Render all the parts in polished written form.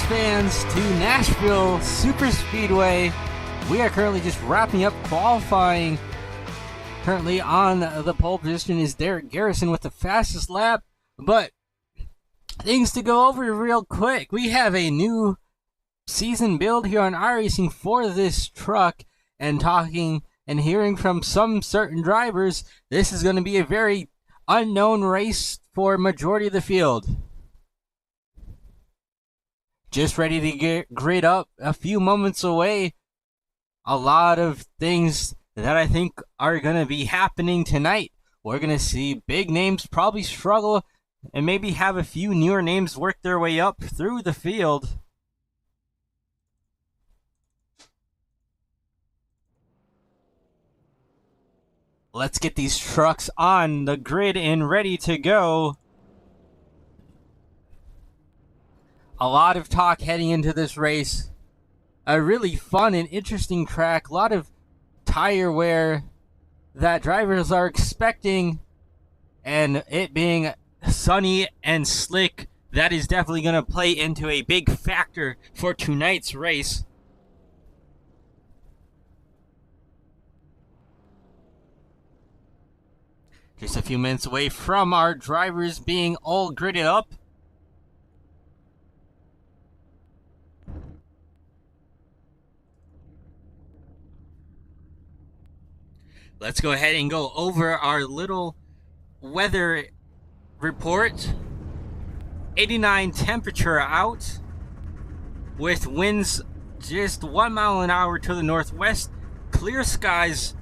fans, to Nashville Superspeedway. We are currently just wrapping up qualifying. Currently on the pole position is Derek Garrison with the fastest lap. But things to go over real quick. We have a new season build here on iRacing for this truck, and talking and hearing from some certain drivers, this is going to be a very unknown race for majority of the field. Just ready to get grid up, a few moments away. A lot of things that I think are going to be happening tonight. We're going to see big names probably struggle, and maybe have a few newer names work their way up through the field. Let's get these trucks on the grid and ready to go. A lot of talk heading into this race. A really fun and interesting track. A lot of tire wear that drivers are expecting. And it being sunny and slick, that is definitely going to play into a big factor for tonight's race. Just a few minutes away from our drivers being all gridded up. Let's go ahead and go over our little weather report. 89 temperature out, with winds just 1 mile an hour to the northwest. Clear skies,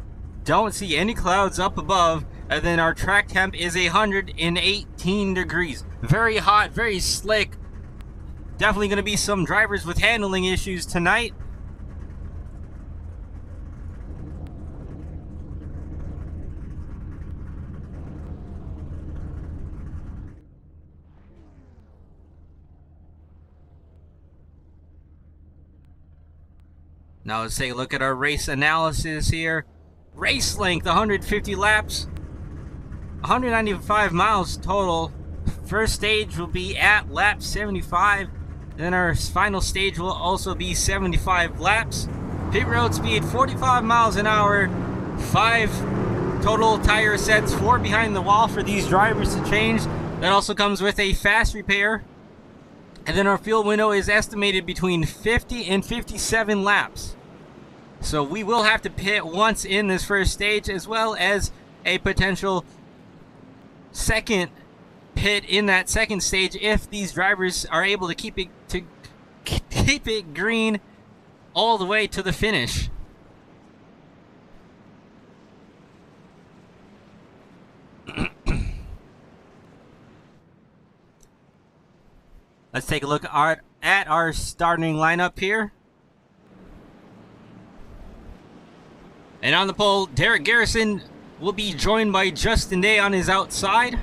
don't see any clouds up above. And then our track temp is 118 degrees. Very hot, very slick. Definitely going to be some drivers with handling issues tonight. Now let's take a look at our race analysis here. Race length, 150 laps. 195 miles total. First stage will be at lap 75. Then our final stage will also be 75 laps. Pit road speed 45 miles an hour. 5 total tire sets, 4 behind the wall for these drivers to change. That also comes with a fast repair. And then our fuel window is estimated between 50 and 57 laps. So we will have to pit once in this first stage, as well as a potential second pit in that second stage if these drivers are able to keep it green all the way to the finish. Let's take a look at our starting lineup here. And on the pole, Derek Garrison will be joined by Justin Day on his outside.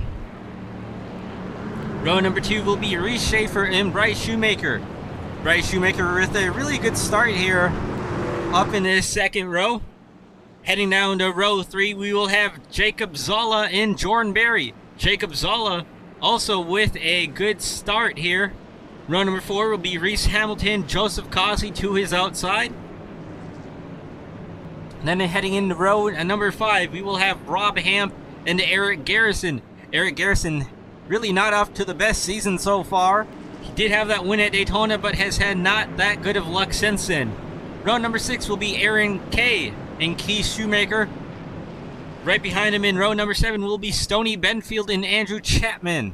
Row number 2 will be Reese Schaefer and Bryce Shoemaker. Bryce Shoemaker with a really good start here up in this second row. Heading down to row 3, we will have Jacob Zolla and Jordan Berry. Jacob Zolla also with a good start here. Row number 4 will be Reese Hamilton, Joseph Causey to his outside. And then heading into row number 5, we will have Rob Hamp and Eric Garrison. Eric Garrison really not off to the best season so far. He did have that win at Daytona, but has had not that good of luck since then. Row number 6 will be Aaron Kay and Keith Shoemaker. Right behind him in row number 7 will be Stoney Benfield and Andrew Chapman.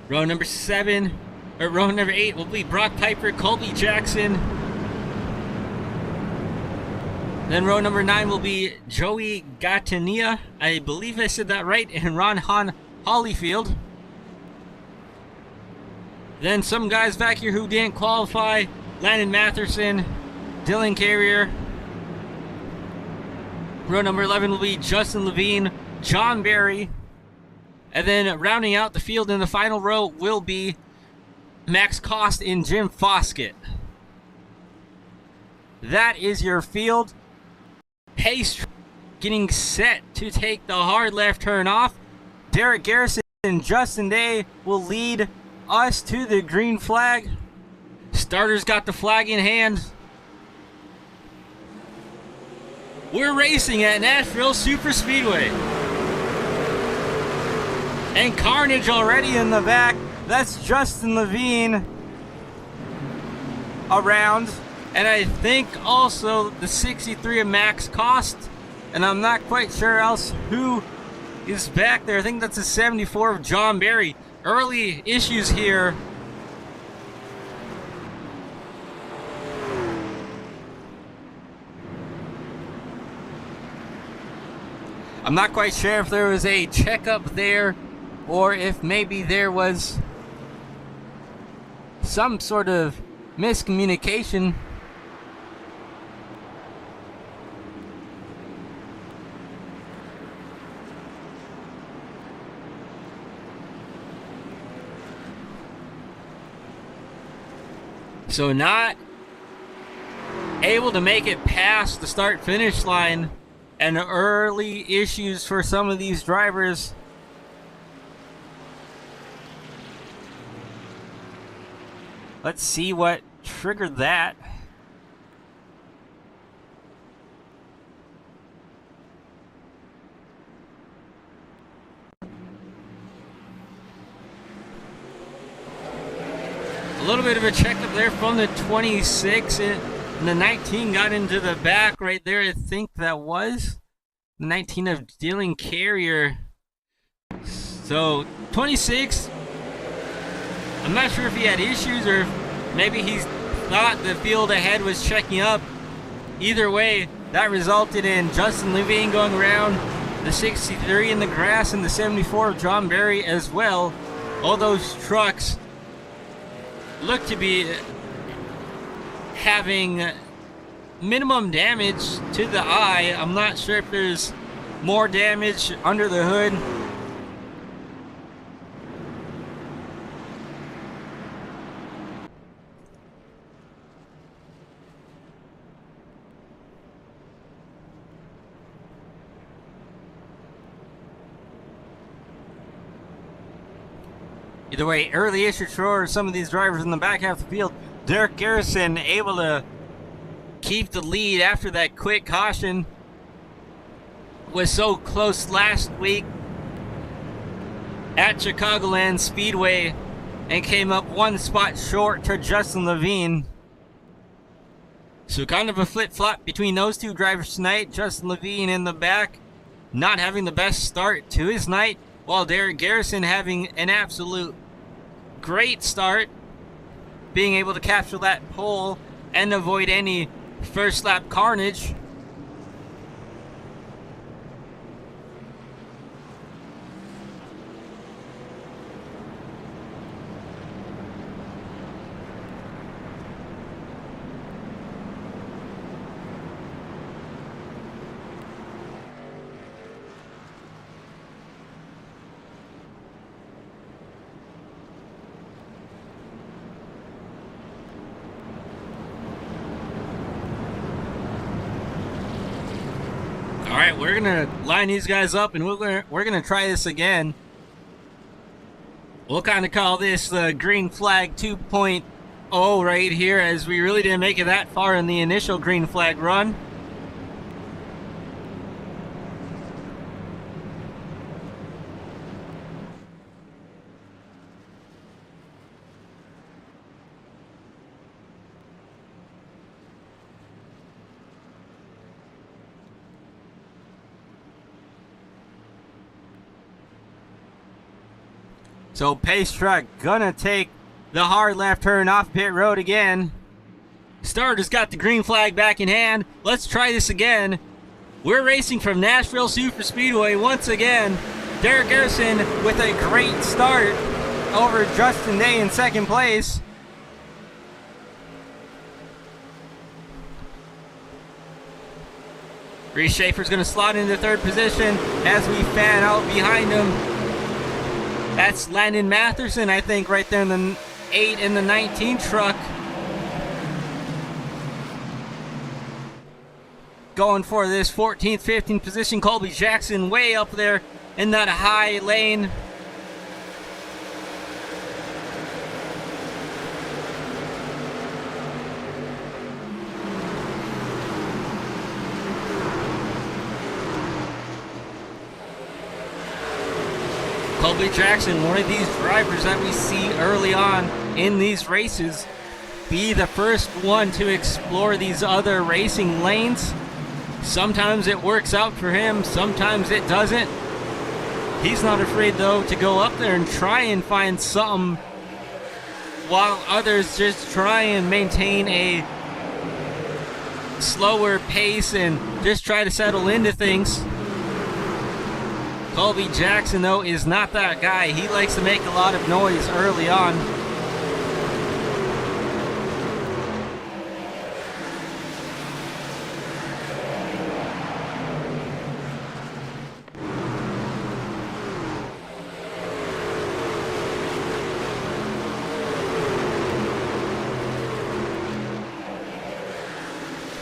Row number 8 will be Brock Piper, Colby Jackson. Then row number 9 will be Joey Gatania, I believe I said that right, and Ron Holyfield. Then some guys back here who didn't qualify: Landon Matherson, Dylan Carrier. Row number 11 will be Justin Levine, John Barry. And then rounding out the field in the final row will be Max Cost and Jim Foskett. That is your field. Pace getting set to take the hard left turn off. Derek Garrison and Justin Day will lead us to the green flag. Starter's got the flag in hand. We're racing at Nashville Superspeedway. And carnage already in the back. That's Justin Levine around. And I think also the 63 of Max Cost. And I'm not quite sure else who is back there. I think that's a 74 of John Barry. Early issues here. I'm not quite sure if there was a checkup there or if maybe there was some sort of miscommunication. So not able to make it past the start-finish line, and early issues for some of these drivers. Let's see what triggered that. A little bit of a checkup there from the 26, and the 19 got into the back right there. I think that was the 19 of Dylan Carrier. So 26, I'm not sure if he had issues or maybe he thought the field ahead was checking up. Either way, that resulted in Justin Levine going around, the 63 in the grass, and the 74 of John Barry as well. All those trucks look to be having minimum damage to the eye. I'm not sure if there's more damage under the hood. Either way, early issue for some of these drivers in the back half of the field. Derek Garrison able to keep the lead after that quick caution. Was so close last week at Chicagoland Speedway and came up one spot short to Justin Levine. So kind of a flip-flop between those two drivers tonight. Justin Levine in the back, not having the best start to his night, while Derek Garrison having an absolute great start, being able to capture that pole and avoid any first lap carnage. Alright, we're gonna line these guys up and we're gonna try this again. We'll kind of call this the green flag 2.0 right here, as we really didn't make it that far in the initial green flag run. So pace truck gonna take the hard left turn off pit road again. Starter's got the green flag back in hand. Let's try this again. We're racing from Nashville Superspeedway once again. Derek Garrison with a great start over Justin Day in second place. Reese Schaefer's gonna slot into third position as we fan out behind him. That's Landon Matherson, I think, right there in the 8 and the 19 truck. Going for this 14th, 15th position. Colby Jackson way up there in that high lane. Colby Jackson, one of these drivers that we see early on in these races, be the first one to explore these other racing lanes. Sometimes it works out for him, sometimes it doesn't. He's not afraid though to go up there and try and find something, while others just try and maintain a slower pace and just try to settle into things. Colby Jackson though is not that guy. He likes to make a lot of noise early on.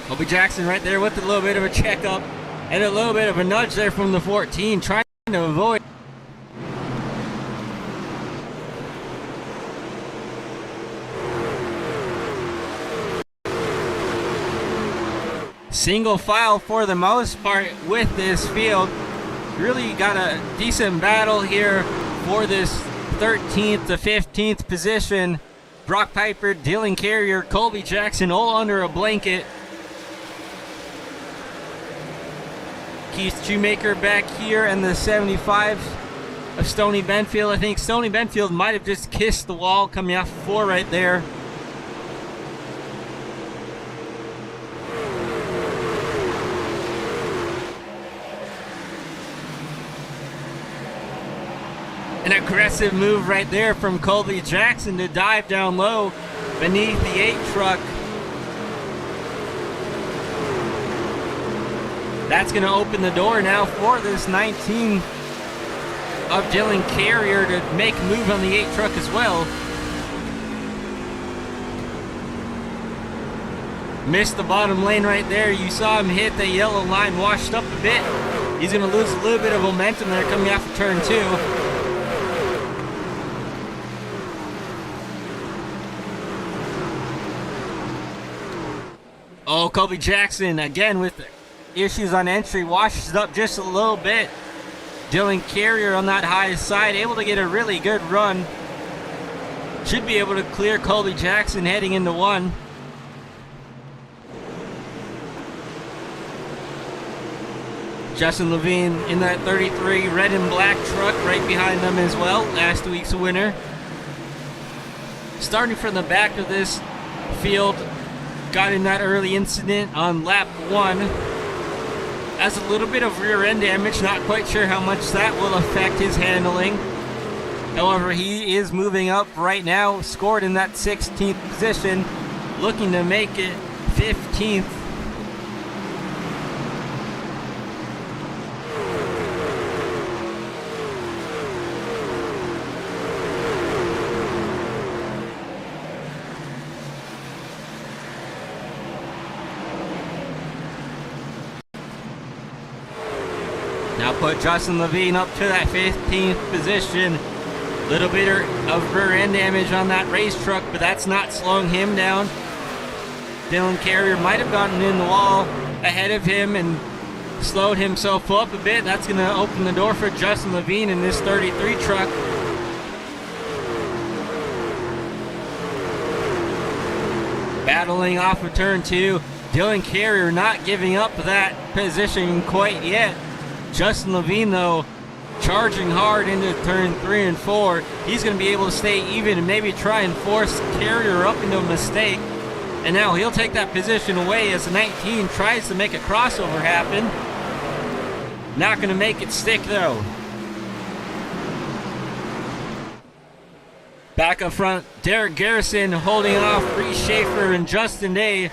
Colby Jackson right there with a little bit of a checkup and a little bit of a nudge there from the 14, trying to avoid. Single file for the most part with this field. Really got a decent battle here for this 13th to 15th position. Brock Piper, Dylan Carrier, Colby Jackson all under a blanket. Keith Shoemaker back here and the 75 of Stoney Benfield. I think Stoney Benfield might have just kissed the wall coming off 4 right there. An aggressive move right there from Colby Jackson to dive down low beneath the 8 truck. That's going to open the door now for this 19 of Dylan Carrier to make a move on the 8 truck as well. Missed the bottom lane right there. You saw him hit the yellow line, washed up a bit. He's going to lose a little bit of momentum there coming off of turn 2. Oh, Colby Jackson again with issues on entry, washes up just a little bit. Dylan Carrier on that high side, able to get a really good run. Should be able to clear Colby Jackson heading into 1. Justin Levine in that 33 red and black truck right behind them as well, last week's winner. Starting from the back of this field, got in that early incident on lap 1. Has a little bit of rear end damage, not quite sure how much that will affect his handling. However, he is moving up right now, scored in that 16th position, looking to make it 15th. Now put Justin Levine up to that 15th position. Little bit of rear end damage on that race truck, but that's not slowing him down. Dylan Carrier might have gotten in the wall ahead of him and slowed himself up a bit. That's going to open the door for Justin Levine in this 33 truck. Battling off of turn 2. Dylan Carrier not giving up that position quite yet. Justin Levine, though, charging hard into turn 3 and 4. He's going to be able to stay even and maybe try and force Carrier up into a mistake. And now he'll take that position away as the 19 tries to make a crossover happen. Not going to make it stick, though. Back up front, Derek Garrison holding off Reese Schaefer and Justin Day.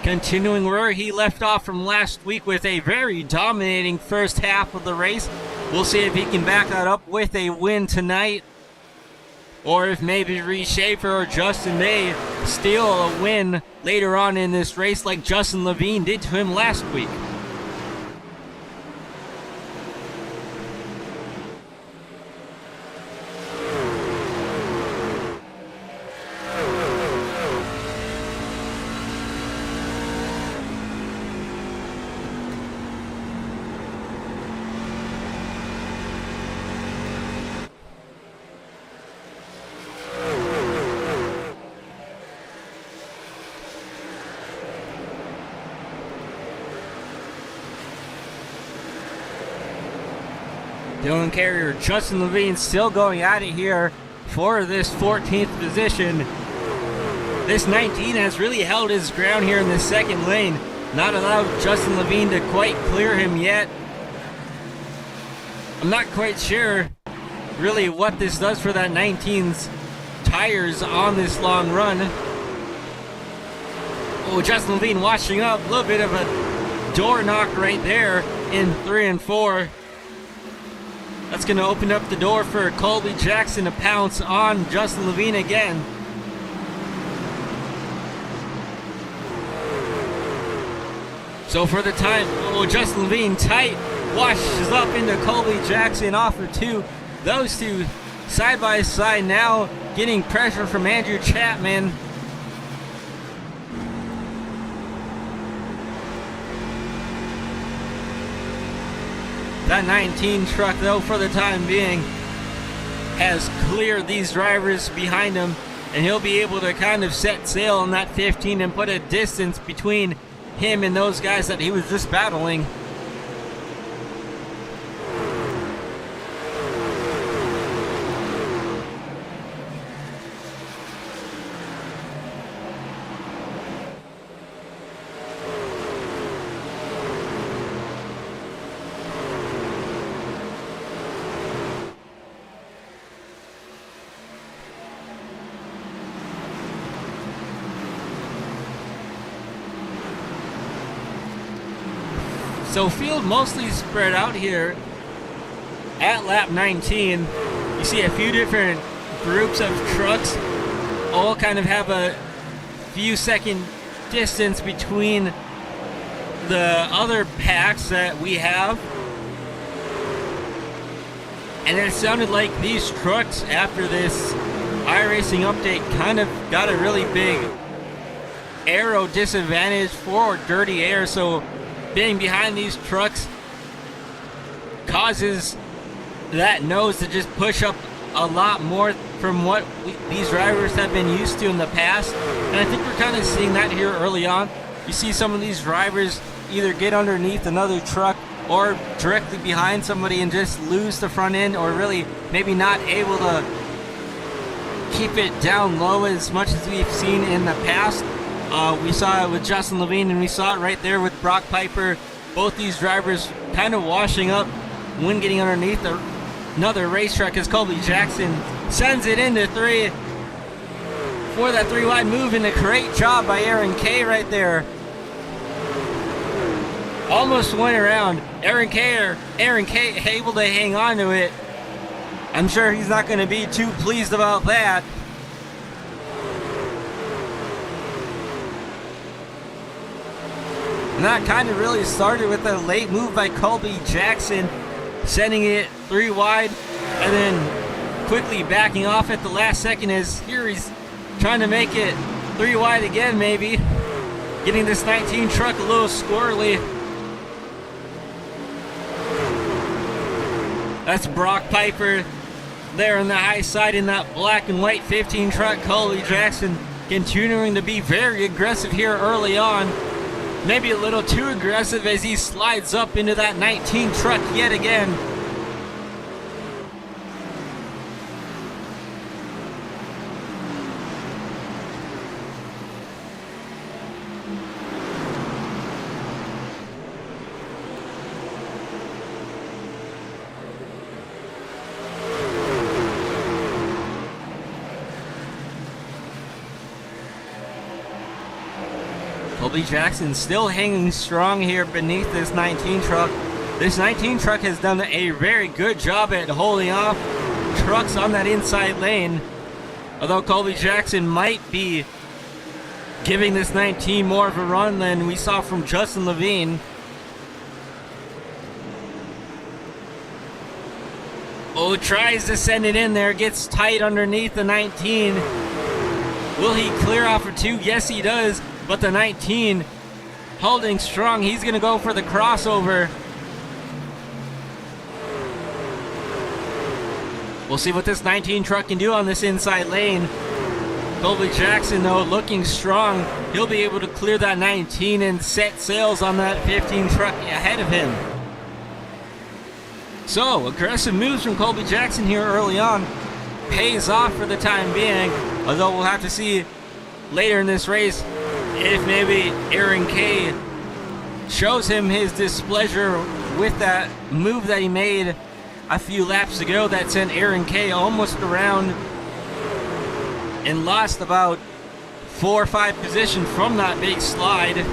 Continuing where he left off from last week with a very dominating first half of the race. We'll see if he can back that up with a win tonight. Or if maybe Reese Schaefer or Justin Day steal a win later on in this race like Justin Levine did to him last week. Dylan Carrier, Justin Levine still going at it here for this 14th position. This 19 has really held his ground here in the second lane. Not allowed Justin Levine to quite clear him yet. I'm not quite sure really what this does for that 19's tires on this long run. Oh, Justin Levine washing up. A little bit of a door knock right there in 3 and 4. That's going to open up the door for Colby Jackson to pounce on Justin Levine again. So for the time, Justin Levine tight, washes up into Colby Jackson off of 2. Those two side by side now, getting pressure from Andrew Chapman. That 19 truck, though, for the time being, has cleared these drivers behind him, and he'll be able to kind of set sail on that 15 and put a distance between him and those guys that he was just battling. So field mostly spread out here at lap 19. You see a few different groups of trucks all kind of have a few second distance between the other packs that we have. And it sounded like these trucks after this iRacing update kind of got a really big aero disadvantage for dirty air, so being behind these trucks causes that nose to just push up a lot more from what these drivers have been used to in the past. And I think we're kind of seeing that here early on. You see some of these drivers either get underneath another truck or directly behind somebody and just lose the front end, or really maybe not able to keep it down low as much as we've seen in the past. We saw it with Justin Levine, and we saw it right there with Brock Piper. Both these drivers kind of washing up when getting underneath another race truck as Colby Jackson sends it into 3 for that 3 wide move, and a great job by Aaron Kay right there. Almost went around. Aaron Kay able to hang on to it. I'm sure he's not going to be too pleased about that. And that kind of really started with a late move by Colby Jackson, sending it 3 wide, and then quickly backing off at the last second as here he's trying to make it 3 wide again, maybe. Getting this 19 truck a little squirrely. That's Brock Piper there on the high side in that black and white 15 truck. Colby Jackson continuing to be very aggressive here early on. Maybe a little too aggressive as he slides up into that 19 truck yet again. Colby Jackson still hanging strong here beneath this 19 truck. This 19 truck has done a very good job at holding off trucks on that inside lane. Although Colby Jackson might be giving this 19 more of a run than we saw from Justin Levine. Oh, tries to send it in there, gets tight underneath the 19. Will he clear off for 2? Yes, he does. But the 19 holding strong. He's going to go for the crossover. We'll see what this 19 truck can do on this inside lane. Colby Jackson, though, looking strong. He'll be able to clear that 19 and set sails on that 15 truck ahead of him. So, aggressive moves from Colby Jackson here early on pays off for the time being, although we'll have to see later in this race if maybe Aaron K shows him his displeasure with that move that he made a few laps ago that sent Aaron K almost around and lost about 4 or 5 positions from that big slide.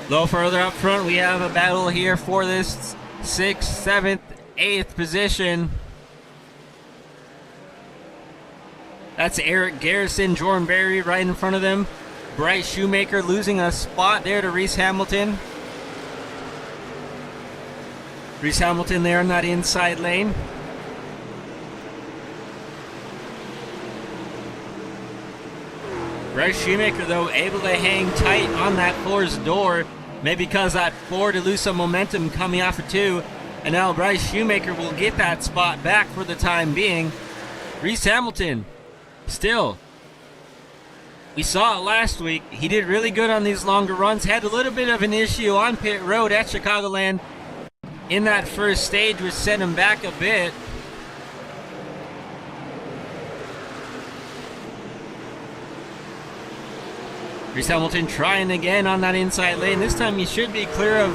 A little further up front, we have a battle here for this 6th, 7th, 8th position. That's Eric Garrison, Jordan Berry right in front of them. Bryce Shoemaker losing a spot there to Reese Hamilton. Reese Hamilton there in that inside lane. Bryce Shoemaker, though, able to hang tight on that 4's door. Maybe because that 4 to lose some momentum coming off of 2. And now Bryce Shoemaker will get that spot back for the time being. Reese Hamilton, still, we saw it last week. He did really good on these longer runs. Had a little bit of an issue on pit road at Chicagoland in that first stage, which set him back a bit. Reese Hamilton trying again on that inside lane. This time he should be clear of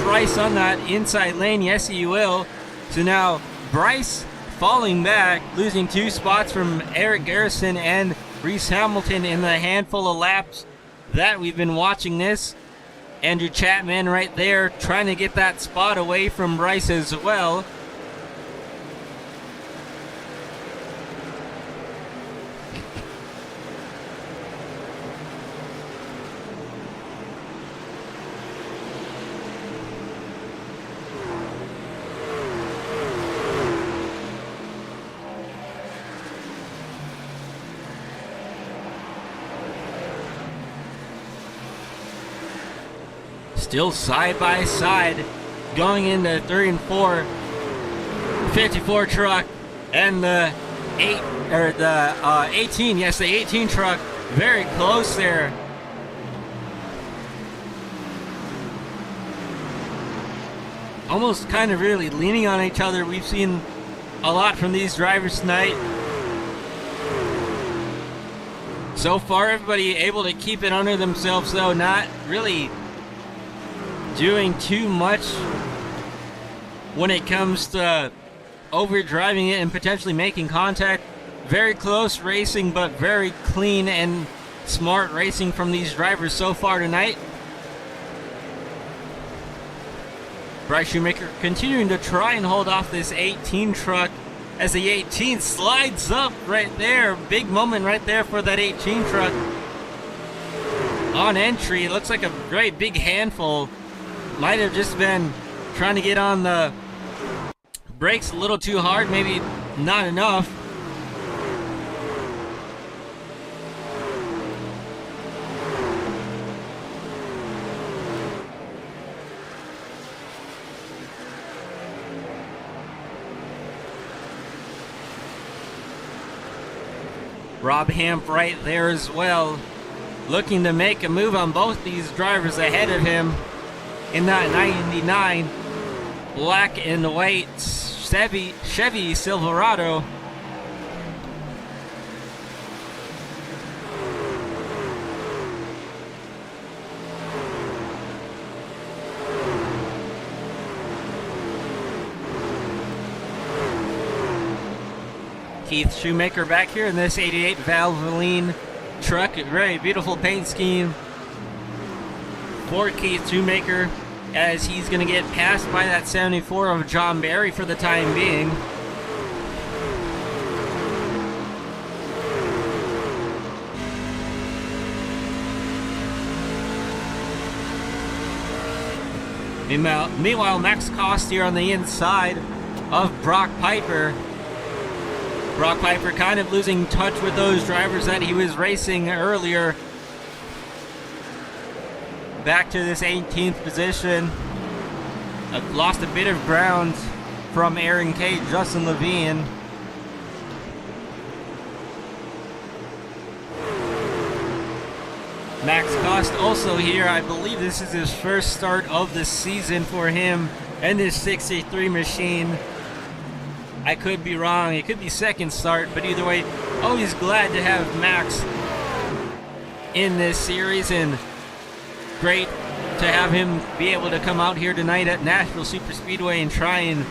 Bryce on that inside lane. Yes, he will. So now Bryce falling back, losing 2 spots from Eric Garrison and Reese Hamilton in the handful of laps that we've been watching this. Andrew Chapman right there trying to get that spot away from Bryce as well. Still side by side going into 3 and 4. 54 truck and the 18. Yes, the 18 truck very close there. Almost kind of really leaning on each other. We've seen a lot from these drivers tonight. So far, everybody able to keep it under themselves, though, not really doing too much when it comes to overdriving it and potentially making contact. Very close racing, but very clean and smart racing from these drivers so far tonight. Bryce Shoemaker continuing to try and hold off this 18 truck as the 18 slides up right there. Big moment right there for that 18 truck. On entry, it looks like a great big handful. Might have just been trying to get on the brakes a little too hard, maybe not enough. Rob Hamp right there as well, looking to make a move on both these drivers ahead of him in that 99 black and white Chevy Silverado. Keith Shoemaker back here in this 88 Valvoline truck. Very beautiful paint scheme for Keith Shoemaker, as he's going to get passed by that 74 of John Barry for the time being. Meanwhile, Max Cost here on the inside of Brock Piper. Brock Piper kind of losing touch with those drivers that he was racing earlier. Back to this 18th position. lost a bit of ground from Aaron K, Justin Levine. Max Cost also here. I believe this is his first start of the season for him and his 63 machine. I could be wrong. It could be second start, but either way, always glad to have Max in this series, and great to have him be able to come out here tonight at Nashville Superspeedway and try and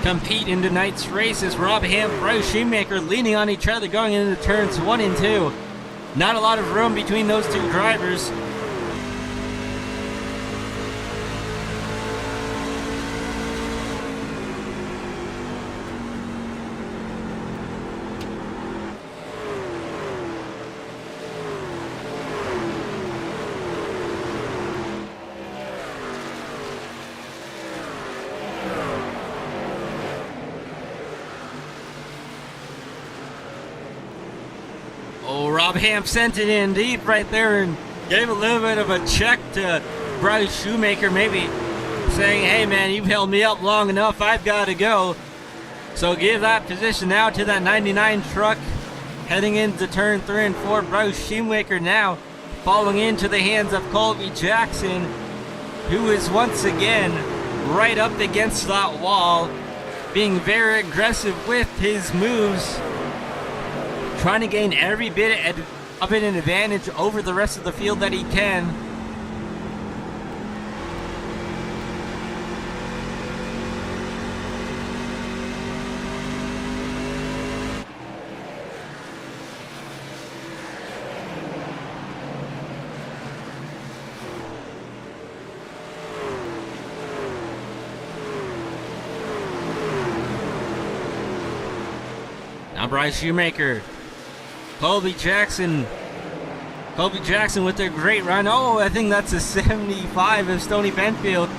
compete in tonight's races. Rob Hamp, Bryce Shoemaker leaning on each other going into turns 1 and 2. Not a lot of room between those two drivers. Oh, Rob Hamp sent it in deep right there and gave a little bit of a check to Bryce Shoemaker, maybe saying, hey man, you've held me up long enough, I've got to go. So give that position now to that 99 truck heading into turn 3 and 4. Bryce Shoemaker now falling into the hands of Colby Jackson, who is once again right up against that wall, being very aggressive with his moves, trying to gain every bit of an advantage over the rest of the field that he can. Now Bryce Shoemaker, Colby Jackson with a great run. Oh, I think that's a 75 of Stoney Benfield.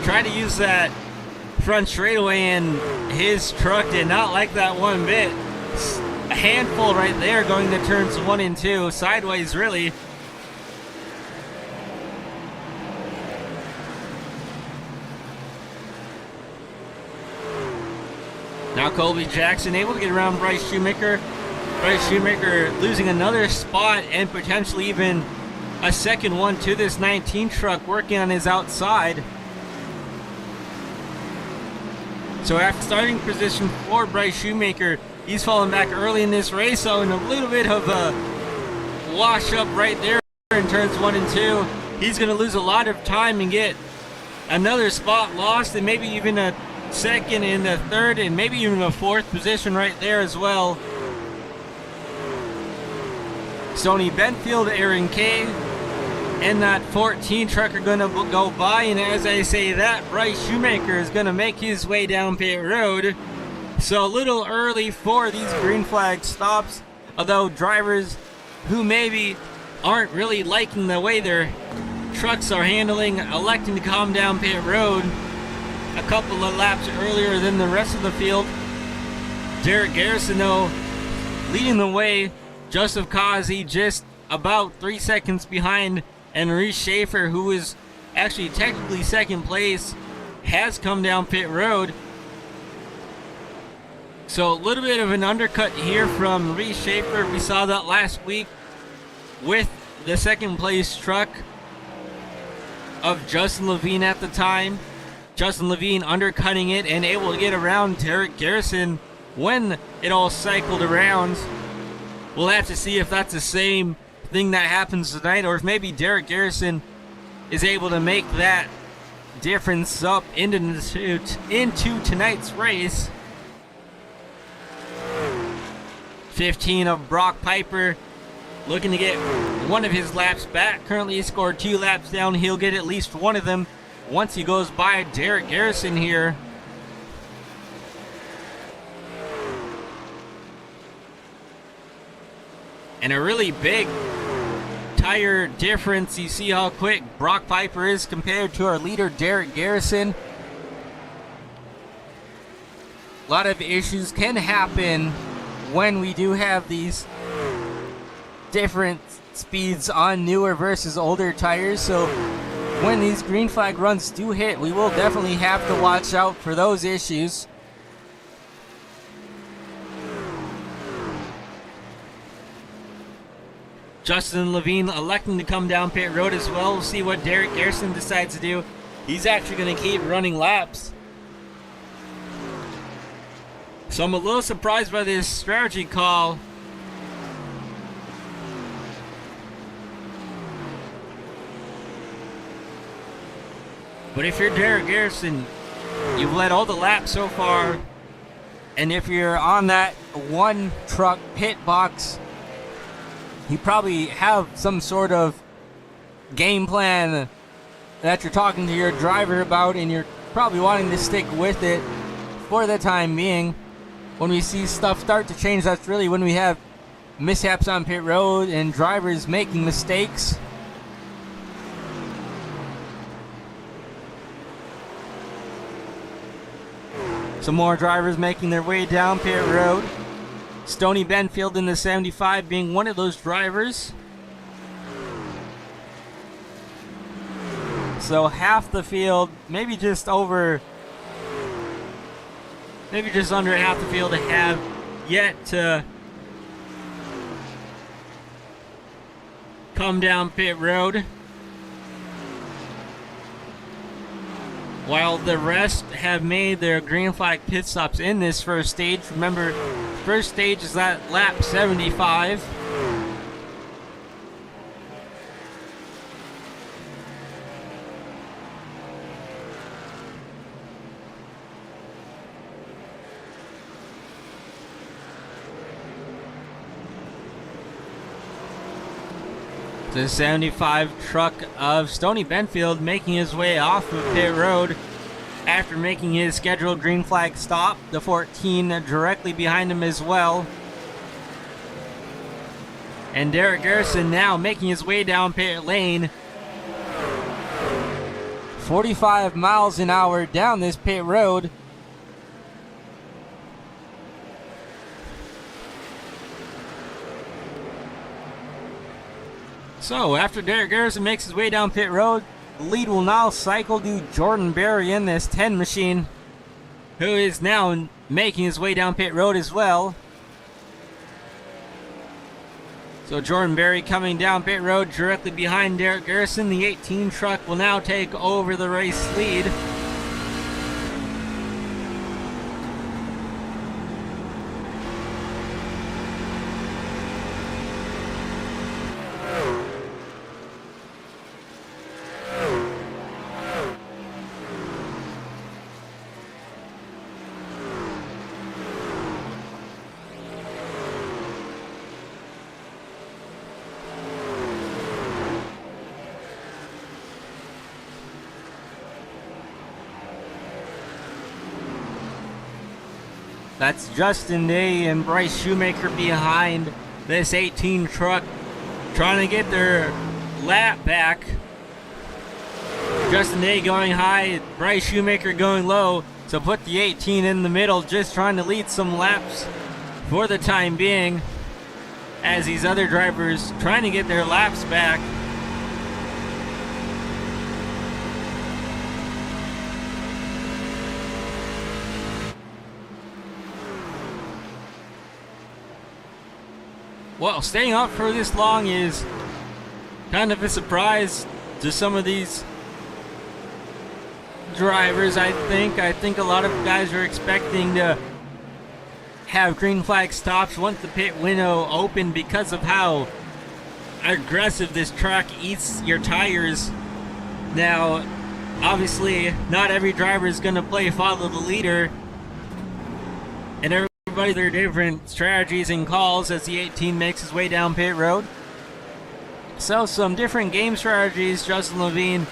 Tried to use that front straightaway and his truck did not like that one bit. A handful right there going to turns 1 and 2. Sideways, really. Now Colby Jackson able to get around Bryce Shoemaker. Bryce Shoemaker losing another spot and potentially even a second one to this 19 truck working on his outside. So after starting position for Bryce Shoemaker, he's falling back early in this race, so in a little bit of a wash up right there in turns 1 and 2. He's going to lose a lot of time and get another spot lost, and maybe even a second and a third and maybe even a fourth position right there as well. Stoney Benfield, Aaron K, and that 14 truck are going to go by, and as I say that, Bryce Shoemaker is going to make his way down pit road. So a little early for these green flag stops, although drivers who maybe aren't really liking the way their trucks are handling, electing to come down pit road a couple of laps earlier than the rest of the field. Derek Garrison, though, leading the way. Joseph Kazi just about 3 seconds behind, and Reese Schaefer, who is actually technically second place, has come down pit road. So a little bit of an undercut here from Reese Schaefer. We saw that last week with the second place truck of Justin Levine at the time. Justin Levine undercutting it and able to get around Derek Garrison when it all cycled around. We'll have to see if that's the same thing that happens tonight, or if maybe Derek Garrison is able to make that difference up into tonight's race. 15 of Brock Piper looking to get one of his laps back. Currently he scored 2 laps down. He'll get at least one of them once he goes by Derek Garrison here. And a really big tire difference. You see how quick Brock Piper is compared to our leader Derek Garrison. A lot of issues can happen when we do have these different speeds on newer versus older tires, so when these green flag runs do hit, we will definitely have to watch out for those issues. Justin Levine electing to come down pit road as well. We'll see what Derek Garrison decides to do. He's actually going to keep running laps. So I'm a little surprised by this strategy call. But if you're Derek Garrison, you've led all the laps so far. And if you're on that one truck pit box, you probably have some sort of game plan that you're talking to your driver about, and you're probably wanting to stick with it for the time being. When we see stuff start to change, that's really when we have mishaps on pit road and drivers making mistakes. Some more drivers making their way down pit road. Stoney Benfield in the 75 being one of those drivers. So half the field, maybe just under half the field have yet to come down pit road, while the rest have made their green flag pit stops in this first stage. Remember, first stage is at lap 75. The 75 truck of Stoney Benfield making his way off of pit road after making his scheduled green flag stop. The 14 directly behind him as well. And Derek Garrison now making his way down pit lane. 45 miles an hour down this pit road. So, after Derek Garrison makes his way down pit road, the lead will now cycle to Jordan Berry in this 10 machine, who is now making his way down pit road as well. So Jordan Berry coming down pit road directly behind Derek Garrison. The 18 truck will now take over the race lead. That's Justin Day and Bryce Shoemaker behind this 18 truck, trying to get their lap back. Justin Day going high, Bryce Shoemaker going low. So put the 18 in the middle, just trying to lead some laps for the time being, as these other drivers trying to get their laps back. Well, staying up for this long is kind of a surprise to some of these drivers, I think. I think a lot of guys are expecting to have green flag stops once the pit window opened because of how aggressive this track eats your tires. Now, obviously, not every driver is going to play follow the leader, and everybody their different strategies and calls as the 18 makes his way down pit road. So some different game strategies. Justin Levine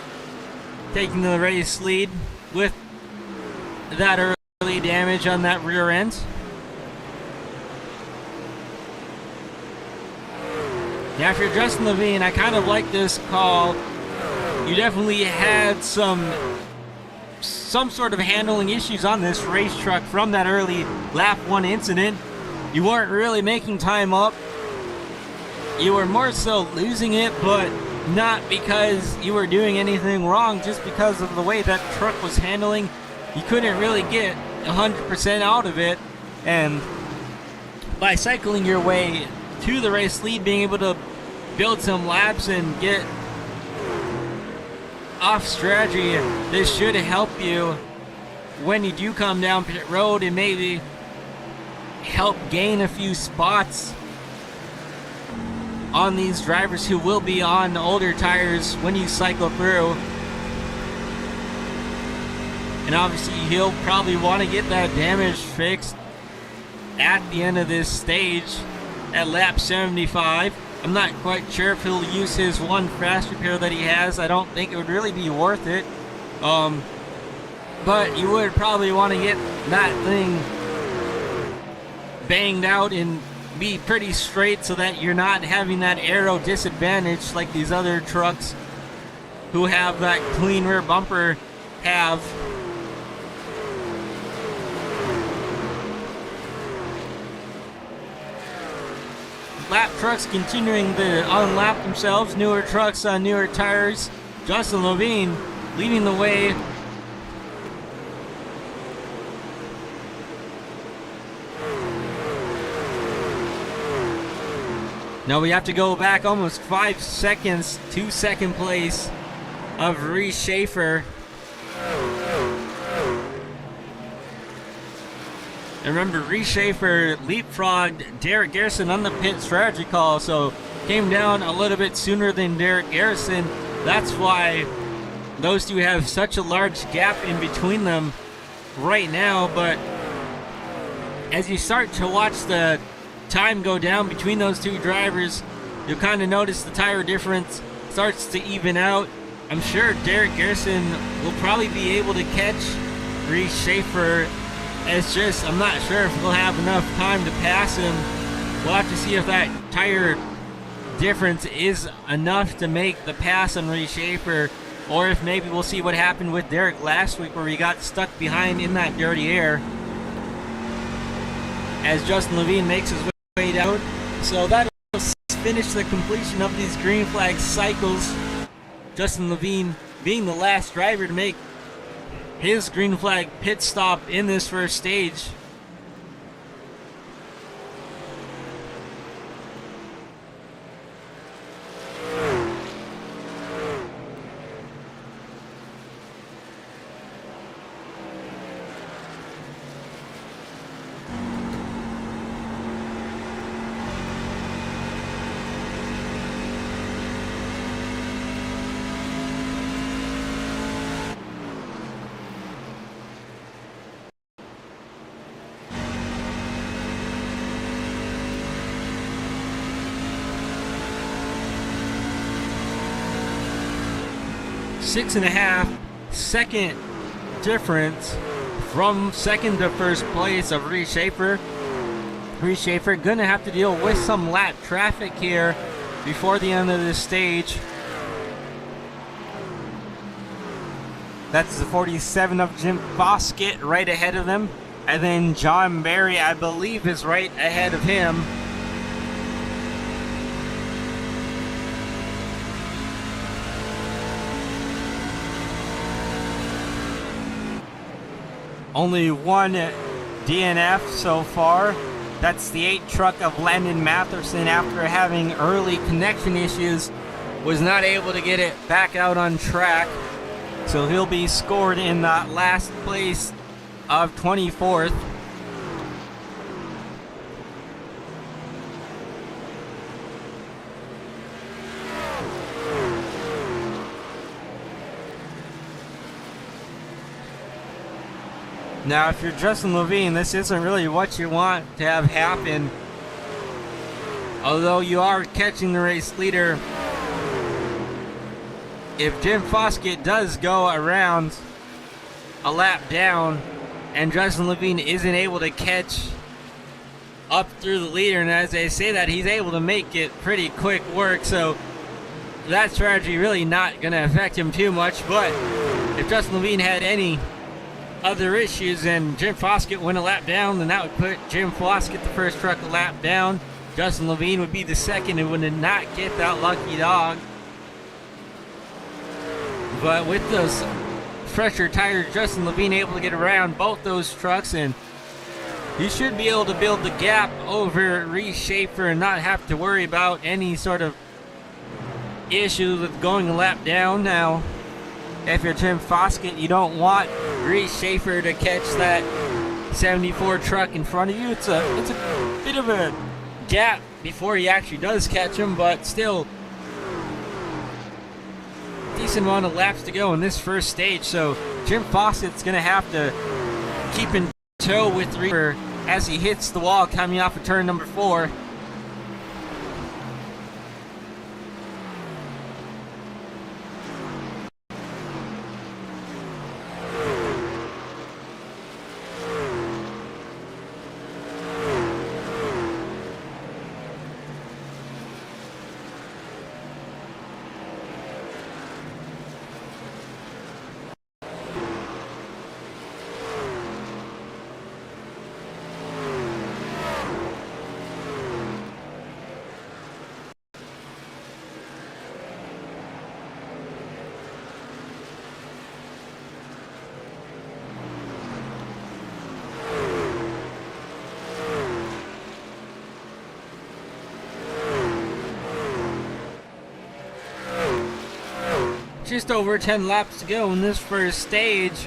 taking the race lead with that early damage on that rear end. Now, if you're Justin Levine, I kind of like this call. You definitely had some sort of handling issues on this race truck from that early lap 1 incident. You weren't really making time up. You were more so losing it, but not because you were doing anything wrong, just because of the way that truck was handling. You couldn't really get 100% out of it, and by cycling your way to the race lead, being able to build some laps and get off strategy, this should help you when you do come down pit road and maybe help gain a few spots on these drivers who will be on older tires when you cycle through. And obviously he'll probably want to get that damage fixed at the end of this stage at lap 75. I'm not quite sure if he'll use his one fast repair that he has. I don't think it would really be worth it. But you would probably want to get that thing banged out and be pretty straight so that you're not having that aero disadvantage like these other trucks who have that clean rear bumper have. Lap trucks continuing to unlap themselves. Newer trucks on newer tires. Justin Levine leading the way. Now we have to go back almost 5 seconds to second place of Reese Schaefer. And remember, Reese Schaefer leapfrogged Derek Garrison on the pit strategy call, so came down a little bit sooner than Derek Garrison. That's why those two have such a large gap in between them right now. But as you start to watch the time go down between those two drivers, you'll kind of notice the tire difference starts to even out. I'm sure Derek Garrison will probably be able to catch Reese Schaefer. It's just, I'm not sure if we'll have enough time to pass him. We'll have to see if that tire difference is enough to make the pass on Reese Schaefer, or if maybe we'll see what happened with Derek last week where he got stuck behind in that dirty air as Justin Levine makes his way down. So that'll finish the completion of these green flag cycles. Justin Levine being the last driver to make his green flag pit stop in this first stage. Six and a half second difference from second to first place of Reese Schaefer. Reese Schaefer gonna have to deal with some lap traffic here before the end of this stage. That's the 47 of Jim Foskett right ahead of them, and then John Barry, I believe, is right ahead of him. Only one DNF so far. That's the 8 truck of Landon Matherson, after having early connection issues, was not able to get it back out on track. So he'll be scored in that last place of 24th. Now, if you're Justin Levine, this isn't really what you want to have happen. Although you are catching the race leader, if Jim Foskett does go around a lap down and Justin Levine isn't able to catch up through the leader, and as they say that, he's able to make it pretty quick work, so that strategy really not going to affect him too much. But if Justin Levine had any other issues and Jim Foskett went a lap down, then that would put Jim Foskett, the first truck, a lap down. Justin Levine would be the second and would not get that lucky dog. But with those fresher tires, Justin Levine able to get around both those trucks, and he should be able to build the gap over Reese Schaefer and not have to worry about any sort of issues with going a lap down. Now, if you're Tim Foskett, you don't want Reese Schaefer to catch that 74 truck in front of you. It's a bit of a gap before he actually does catch him, but still decent amount of laps to go in this first stage. So Jim Fossett's going to have to keep in tow with Reese as he hits the wall coming off of turn number 4. Just over 10 laps to go in this first stage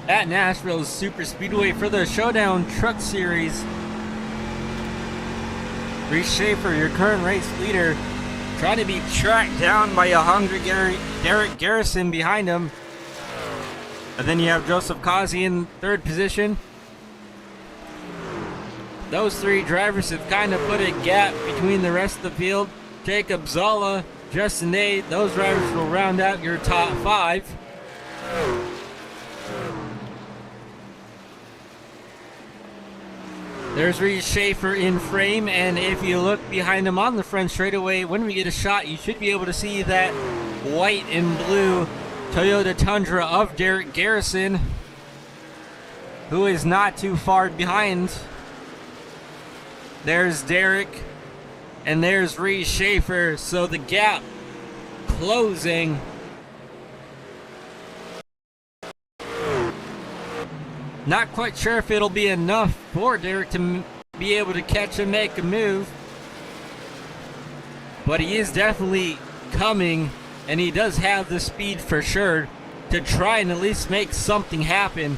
at Nashville Superspeedway for the Showdown Truck Series. Reese Schaefer, your current race leader, trying to be tracked down by a hungry Derek Garrison behind him. And then you have Joseph Kazi in third position. Those three drivers have kind of put a gap between the rest of the field. Jacob Zala, Justin Day, those drivers will round out your top 5. There's Reese Schaefer in frame, and if you look behind him on the front straightaway, when we get a shot, you should be able to see that white and blue Toyota Tundra of Derek Garrison, who is not too far behind. There's Derek. And there's Reese Schaefer, so the gap closing. Not quite sure if it'll be enough for Derek to be able to catch and make a move. But he is definitely coming, and he does have the speed for sure to try and at least make something happen.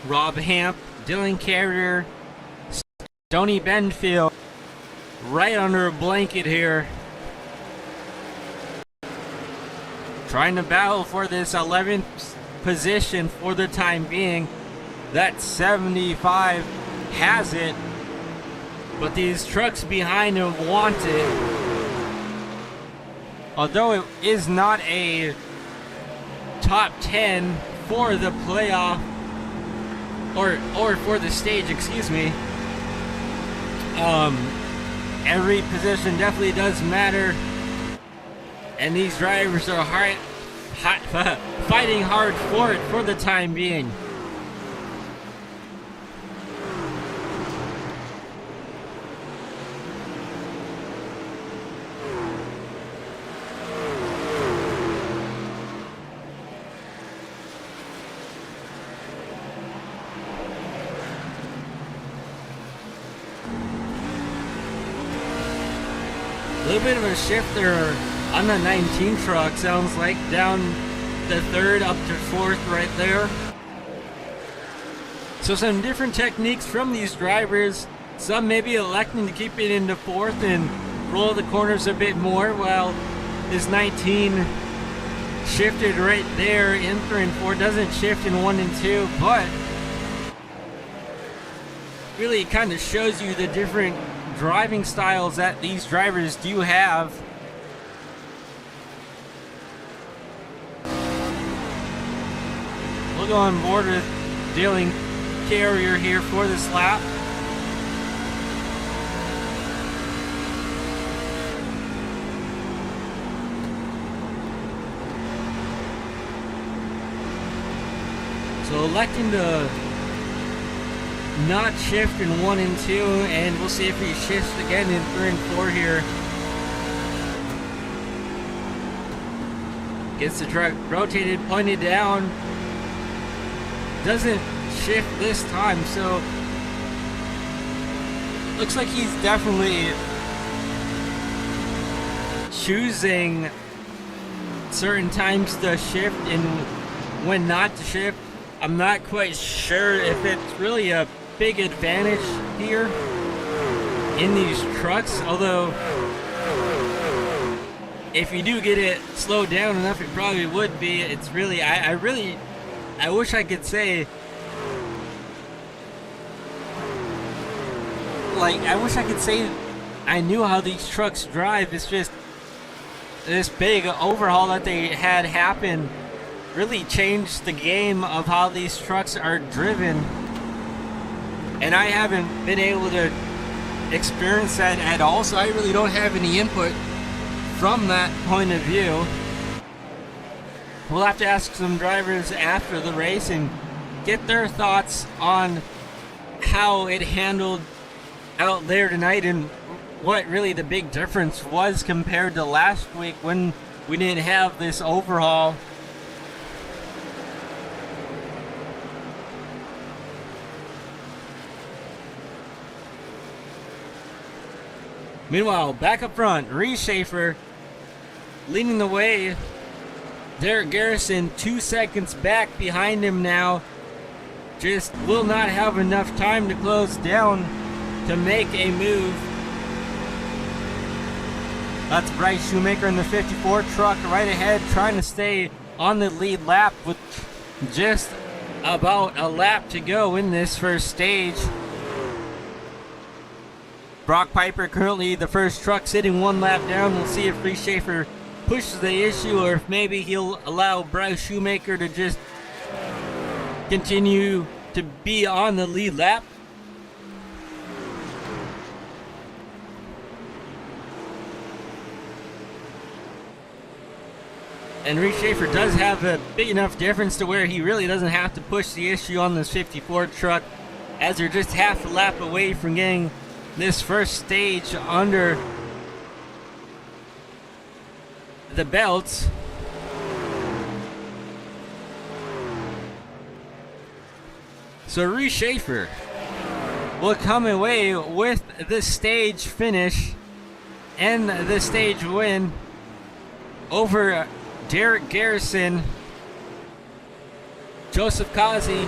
Rob Hamp, Dylan Carrier, Stoney Benfield, right under a blanket here. Trying to battle for this 11th position for the time being. That 75 has it, but these trucks behind him want it. Although it is not a top 10 for the playoff, or for the stage, excuse me. Every position definitely does matter, and these drivers are fighting hard for it for the time being. A little bit of a shift there on the 19 truck, sounds like, down the third up to fourth right there. So some different techniques from these drivers. Some maybe electing to keep it into fourth and roll the corners a bit more, while this 19 shifted right there in 3 and 4. Doesn't shift in 1 and 2, but really kind of shows you the different driving styles that these drivers do have. We'll go on board with Dylan Carrier here for this lap. So electing to not shift in 1 and 2, and we'll see if he shifts again in 3 and 4 here. Gets the truck rotated, pointed down. Doesn't shift this time, so looks like he's definitely choosing certain times to shift and when not to shift. I'm not quite sure if it's really a big advantage here in these trucks, although if you do get it slowed down enough, it probably would be. It's really, I wish I could say, like, I wish I could say I knew how these trucks drive. It's just this big overhaul that they had happen really changed the game of how these trucks are driven, and I haven't been able to experience that at all, so I really don't have any input from that point of view. We'll have to ask some drivers after the race and get their thoughts on how it handled out there tonight and what really the big difference was compared to last week when we didn't have this overhaul. Meanwhile, back up front, Reese Schaefer leading the way. Derek Garrison 2 seconds back behind him now. Just will not have enough time to close down to make a move. That's Bryce Shoemaker in the 54 truck right ahead, trying to stay on the lead lap with just about a lap to go in this first stage. Brock Piper currently the first truck, sitting 1 lap down. We'll see if Reese Schaefer pushes the issue or if maybe he'll allow Bryce Shoemaker to just continue to be on the lead lap. And Reese Schaefer does have a big enough difference to where he really doesn't have to push the issue on this 54 truck, as they're just half a lap away from getting this first stage under the belts. So Reese Schaefer will come away with the stage finish and the stage win over Derek Garrison, Joseph Kazi,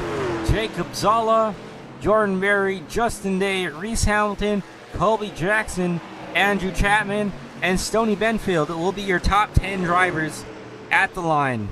Jacob Zala, Jordan Berry, Justin Day, Reese Hamilton, Colby Jackson, Andrew Chapman, and Stoney Benfield will be your top 10 drivers at the line.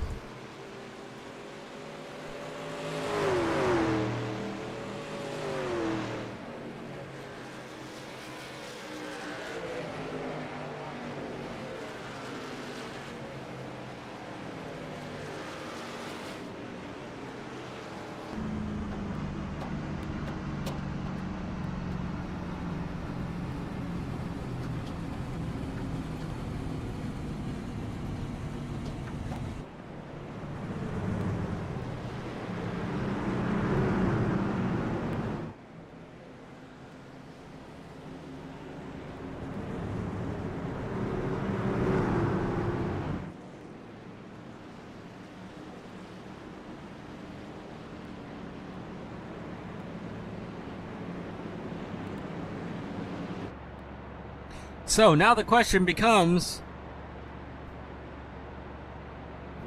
So now the question becomes,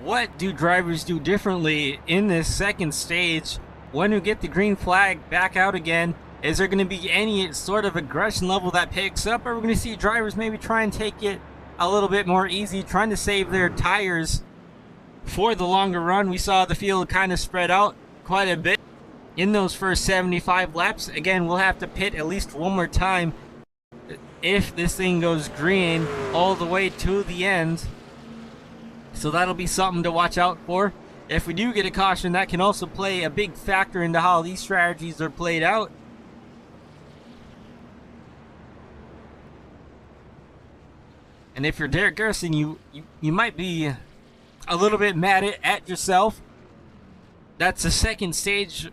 what do drivers do differently in this second stage when you get the green flag back out again Is there going to be any sort of aggression level that picks up? Or are we going to see drivers maybe try and take it a little bit more easy, trying to save their tires for the longer run? We saw the field kind of spread out quite a bit in those first 75 laps. Again, we'll have to pit at least one more time if this thing goes green all the way to the end. So that'll be something to watch out for. If we do get a caution, that can also play a big factor into how these strategies are played out. And if you're Derek Garrison, you might be a little bit mad at yourself. That's the second stage,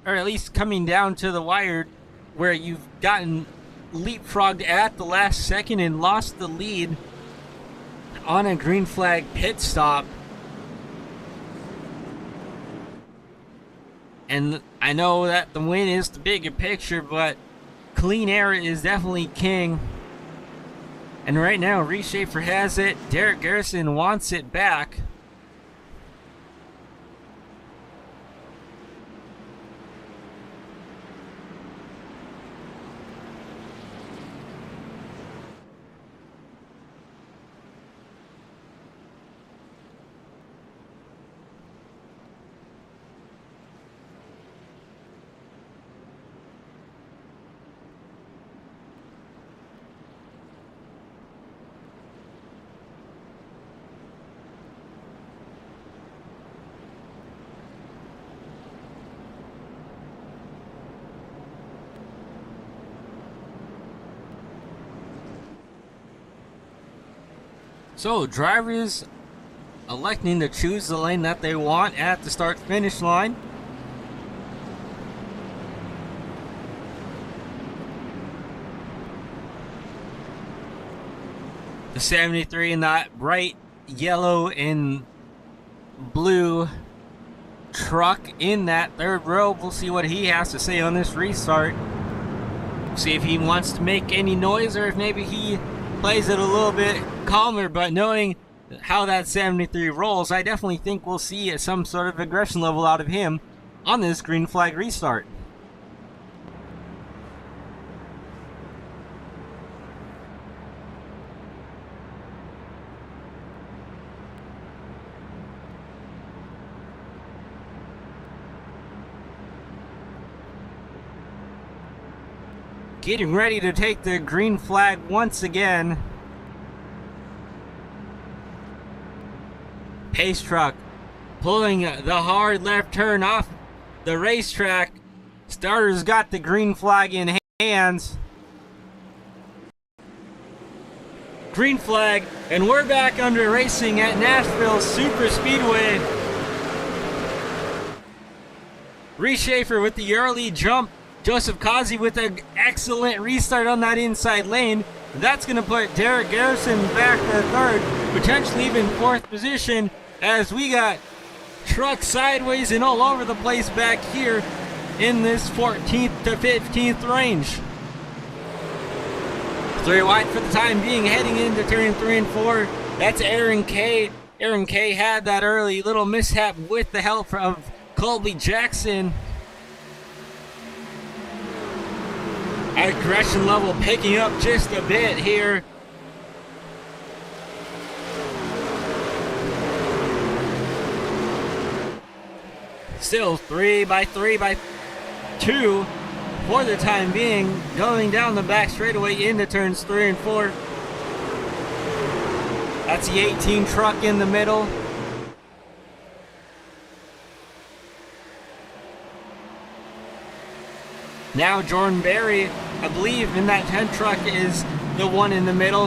or at least coming down to the wire, where you've gotten leapfrogged at the last second and lost the lead on a green flag pit stop. And I know that the win is the bigger picture, but clean air is definitely king. And right now, Reese Schaefer has it. Derek Garrison wants it back. So, drivers electing to choose the lane that they want at the start-finish line. The 73 in that bright yellow and blue truck in that third row. We'll see what he has to say on this restart. See if he wants to make any noise or if maybe he plays it a little bit calmer, but knowing how that 73 rolls, I definitely think we'll see some sort of aggression level out of him on this green flag restart. Getting ready to take the green flag once again. Pace truck pulling the hard left turn off the racetrack. Starter's got the green flag in hands. Green flag, and we're back under racing at Nashville Superspeedway. Reese Schaefer with the early jump. Joseph Kazi with an excellent restart on that inside lane. That's going to put Derek Garrison back to third, potentially even fourth position, as we got trucks sideways and all over the place back here in this 14th to 15th range. 3 wide for the time being, heading into turn 3 and 4. That's Aaron K. Aaron K had that early little mishap with the help of Colby Jackson. Aggression level picking up just a bit here. Still 3 by 2 for the time being, going down the back straightaway into turns 3 and 4. That's the 18 truck in the middle. Now Jordan Berry, I believe, in that 10 truck is the one in the middle,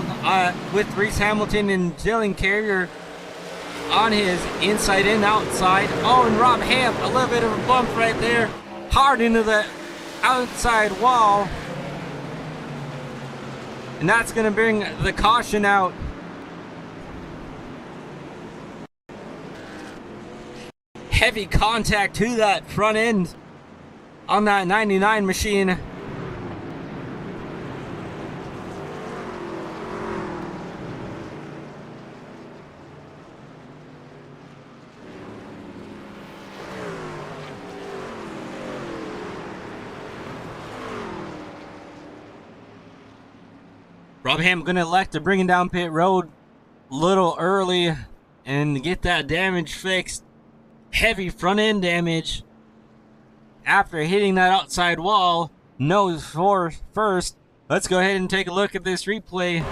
with Reese Hamilton and Dylan Carrier on his inside and outside. Oh, and Rob Hamp, a little bit of a bump right there, hard into the outside wall. And that's going to bring the caution out. Heavy contact to that front end on that 99 machine. Rob Ham going to elect to bring down pit road a little early and get that damage fixed. Heavy front end damage after hitting that outside wall. Nose for first. Let's go ahead and take a look at this replay.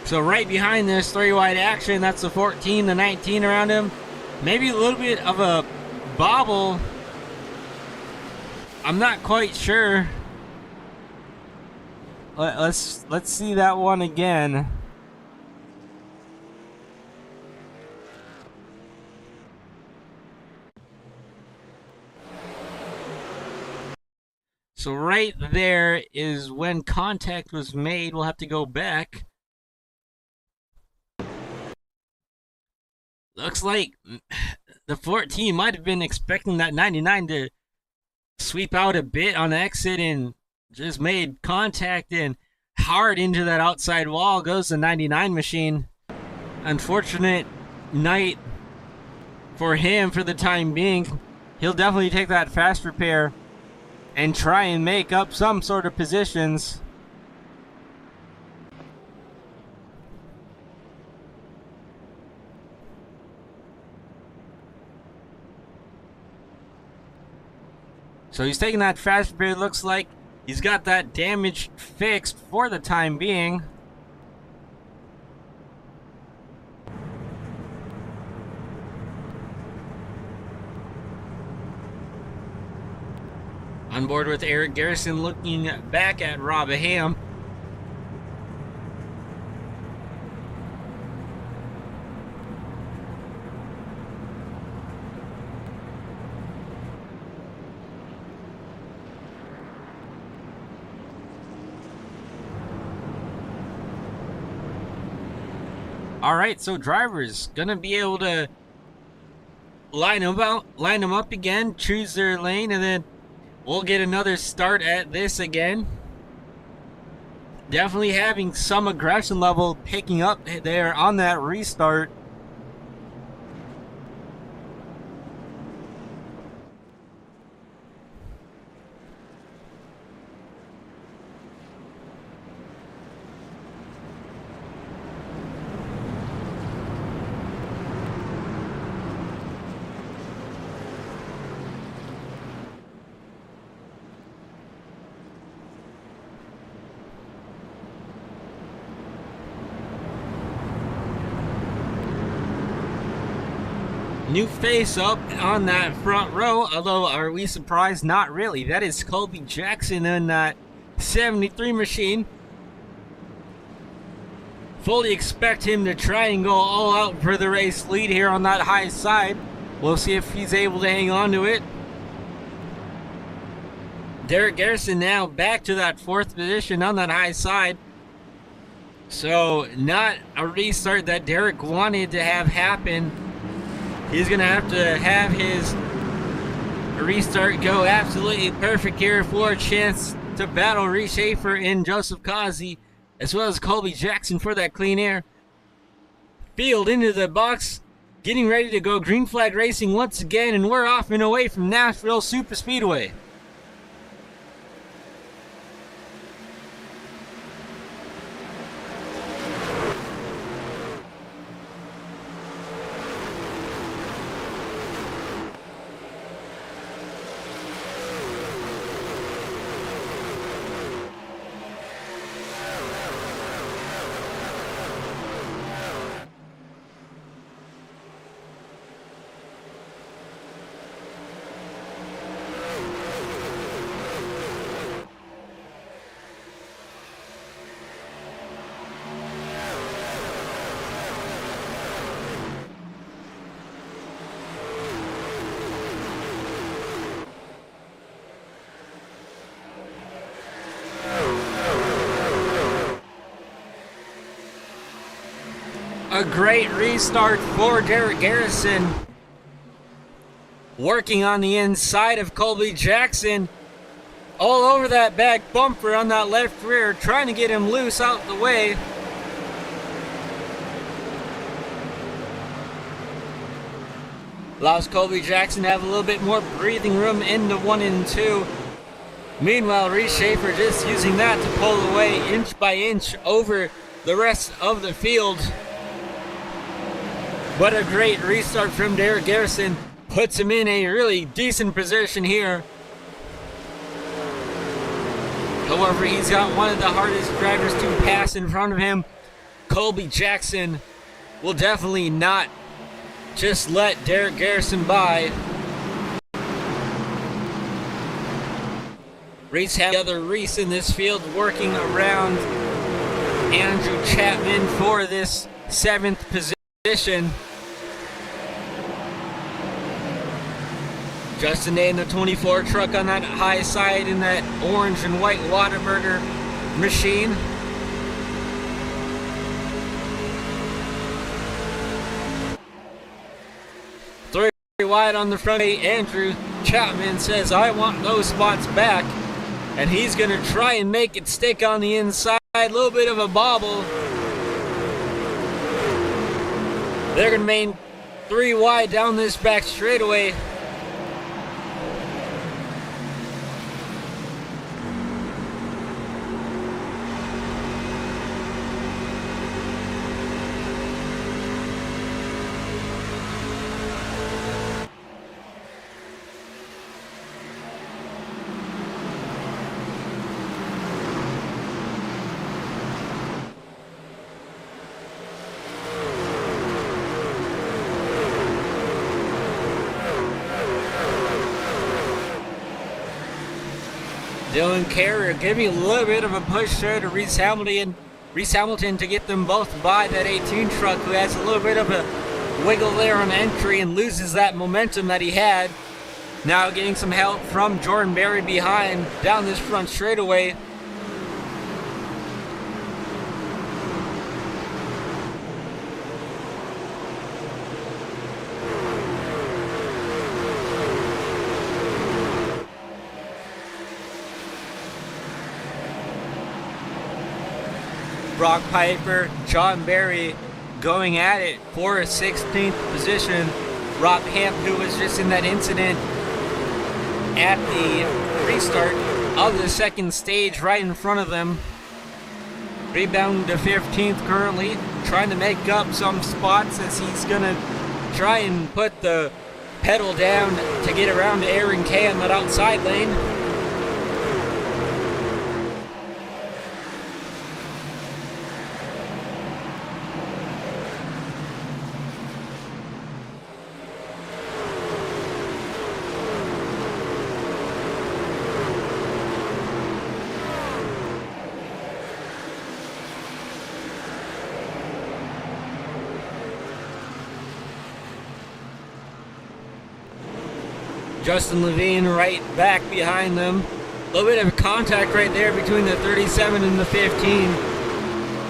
So right behind this 3 wide action, that's the 14, the 19 around him. Maybe a little bit of a bobble. I'm not quite sure. Let's see that one again. So right there is when contact was made. We'll have to go back. Looks like the 14 might have been expecting that 99 to sweep out a bit on the exit and just made contact and hard into that outside wall goes the 99 machine. Unfortunate night for him for the time being. He'll definitely take that fast repair and try and make up some sort of positions. So he's taking that fast repair. Looks like he's got that damage fixed for the time being. On board with Eric Garrison, looking back at Rob Ham. All right, so drivers gonna be able to line them up again, choose their lane, and then we'll get another start at this again. Definitely having some aggression level picking up there on that restart. New face up on that front row, although are we surprised? Not really. That is Colby Jackson in that 73 machine. Fully expect him to try and go all out for the race lead here on that high side. We'll see if he's able to hang on to it. Derek Garrison now back to that 4th position on that high side. So not a restart that Derek wanted to have happen. He's going to have his restart go absolutely perfect here for a chance to battle Reese Schaefer and Joseph Kazi, as well as Colby Jackson for that clean air. Field into the box, getting ready to go green flag racing once again, and we're off and away from Nashville Superspeedway. A great restart for Derek Garrison. Working on the inside of Colby Jackson. All over that back bumper on that left rear, trying to get him loose out the way. Allows Colby Jackson to have a little bit more breathing room into 1 and 2. Meanwhile, Reese Schaefer just using that to pull away inch by inch over the rest of the field. But a great restart from Derek Garrison puts him in a really decent position here. However, he's got one of the hardest drivers to pass in front of him. Colby Jackson will definitely not just let Derek Garrison by. Reese has the other Reese in this field working around Andrew Chapman for this 7th position. Justin Day in the 24 truck on that high side in that orange and white Whataburger machine. Three wide on the front. Andrew Chapman says, I want those spots back. And he's going to try and make it stick on the inside. A little bit of a bobble. They're going to remain 3 wide down this back straightaway. Dylan Carrier giving a little bit of a push there to Reese Hamilton to get them both by that 18 truck, who has a little bit of a wiggle there on entry and loses that momentum that he had. Now getting some help from Jordan Berry behind down this front straightaway. Brock Piper, John Berry going at it for a 16th position. Rob Hamp, who was just in that incident at the restart of the 2nd stage right in front of them. Rebound to 15th currently, trying to make up some spots as he's going to try and put the pedal down to get around to Aaron Kay on that outside lane. Justin Levine right back behind them. A little bit of contact right there between the 37 and the 15.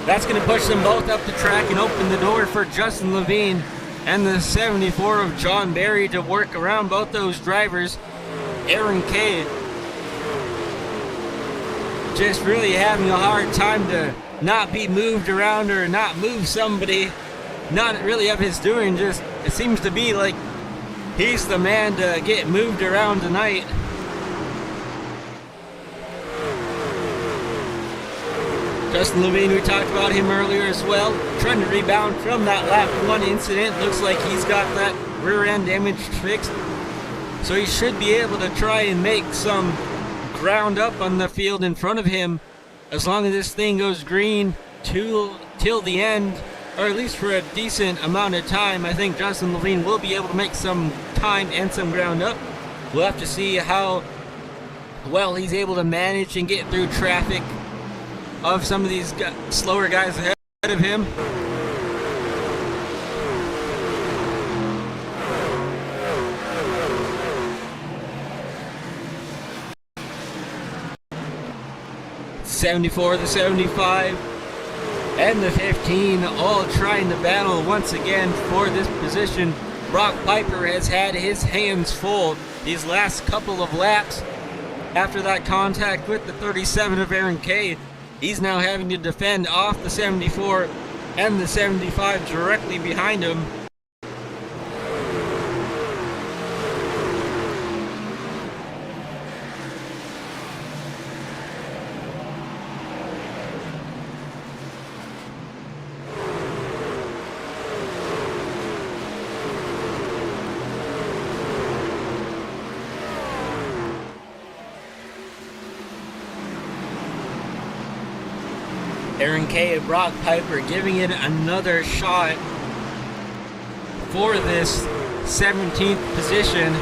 That's going to push them both up the track and open the door for Justin Levine and the 74 of John Berry to work around both those drivers. Aaron Kay just really having a hard time to not be moved around or not move somebody. Not really of his doing, just it seems to be like he's the man to get moved around tonight. Justin Levine, we talked about him earlier as well, trying to rebound from that lap 1 incident. Looks like he's got that rear end damage fixed, so he should be able to try and make some ground up on the field in front of him as long as this thing goes green till the end, or at least for a decent amount of time. I think Justin Levine will be able to make some time and some ground up. We'll have to see how well he's able to manage and get through traffic of some of these slower guys ahead of him. '74, the 75, and the 15 all trying to battle once again for this position. Brock Piper has had his hands full these last couple of laps. After that contact with the 37 of Aaron Kay, he's now having to defend off the 74 and the 75 directly behind him. Aaron K and Brock Piper giving it another shot for this 17th position,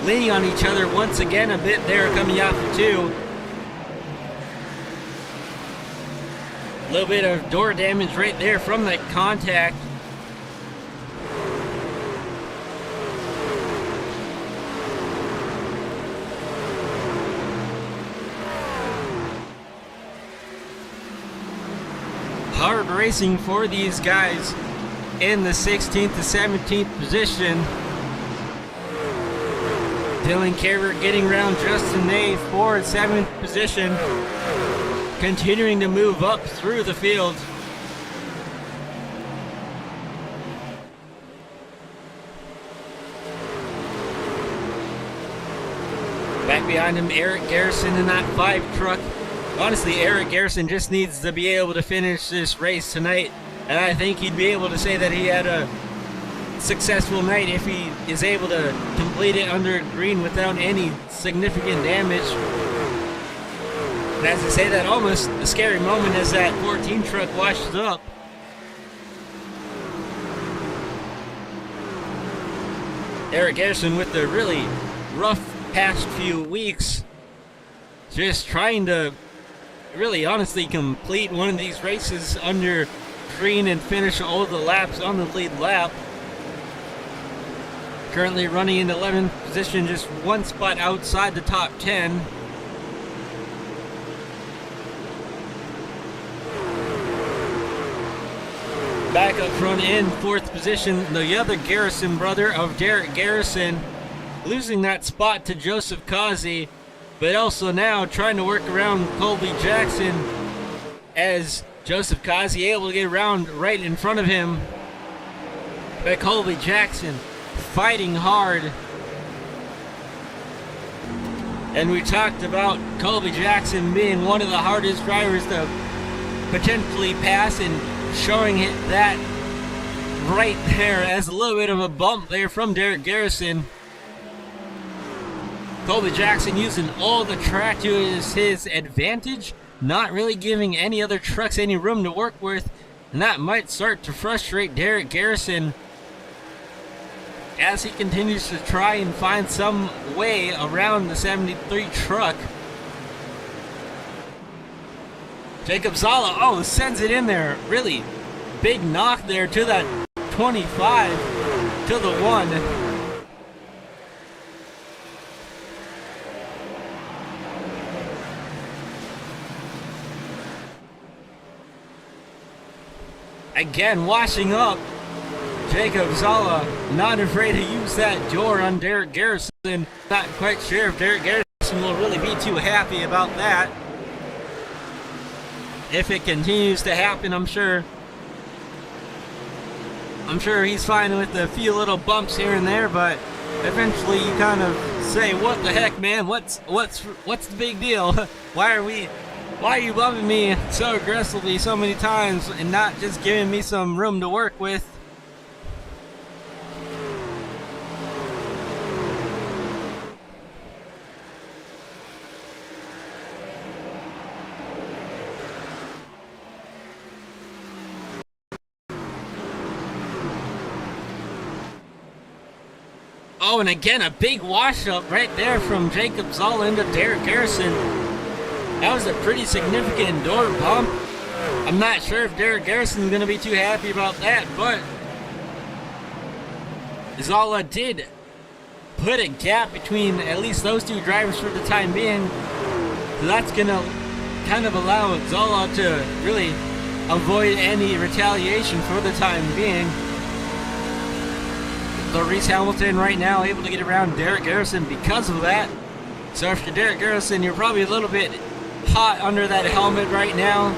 leaning on each other once again a bit there coming out for 2. A little bit of door damage right there from that contact. Hard racing for these guys in the 16th to 17th position. Dylan Carver getting around Justin Ney for 7th position, continuing to move up through the field. Back behind him, Eric Garrison in that 5 truck. Honestly, Eric Garrison just needs to be able to finish this race tonight, and I think he'd be able to say that he had a successful night if he is able to complete it under green without any significant damage. And as I say that, almost a scary moment as that 14 truck washes up. Eric Garrison with the really rough past few weeks, just trying to really honestly complete one of these races under green and finish all the laps on the lead lap. Currently running in 11th position, just 1 spot outside the top 10. Back up front in 4th position, the other Garrison brother of Derek Garrison, losing that spot to Joseph Kazi, but also now trying to work around Colby Jackson, as Joseph Kazi able to get around right in front of him. But Colby Jackson fighting hard. And we talked about Colby Jackson being one of the hardest drivers to potentially pass, and showing it that right there as a little bit of a bump there from Derek Garrison. Colby Jackson using all the track to his advantage, not really giving any other trucks any room to work with, and that might start to frustrate Derek Garrison as he continues to try and find some way around the 73 truck. Jacob Zala, sends it in there. Really big knock there to that 25 to the 1. Again, washing up. Jacob Zala not afraid to use that door on Derek Garrison. Not quite sure if Derek Garrison will really be too happy about that. If it continues to happen, I'm sure he's fine with a few little bumps here and there, but eventually you kind of say, what the heck, man? What's the big deal? Why are you bumping me so aggressively so many times and not just giving me some room to work with? Oh, and again, a big wash-up right there from Jacob Zoll into Derek Garrison. That was a pretty significant door bump. I'm not sure if Derek Garrison is going to be too happy about that, but Zolla did put a gap between at least those two drivers for the time being. So that's going to kind of allow Zolla to really avoid any retaliation for the time being. So Reese Hamilton right now able to get around Derek Garrison because of that. So after Derek Garrison, you're probably a little bit hot under that helmet right now,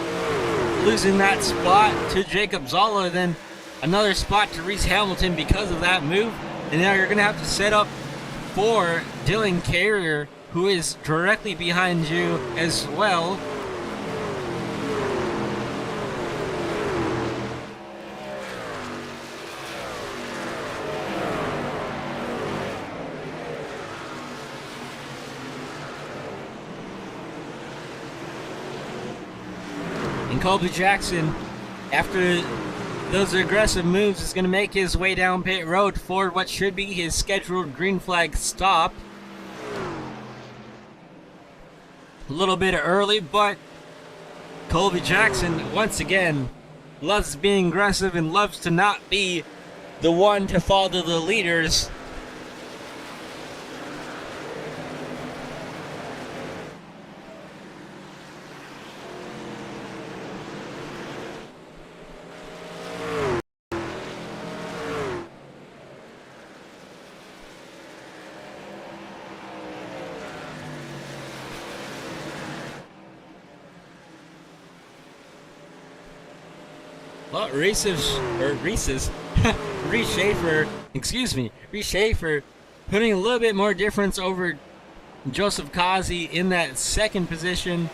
losing that spot to Jacob Zolla, then another spot to Reese Hamilton because of that move. And now you're going to have to set up for Dylan Carrier, who is directly behind you as well. And Colby Jackson, after those aggressive moves, is going to make his way down pit road for what should be his scheduled green flag stop. A little bit early, but Colby Jackson, once again, loves being aggressive and loves to not be the one to follow the leaders. Well, Reese Schaefer putting a little bit more difference over Joseph Kazi in that second position.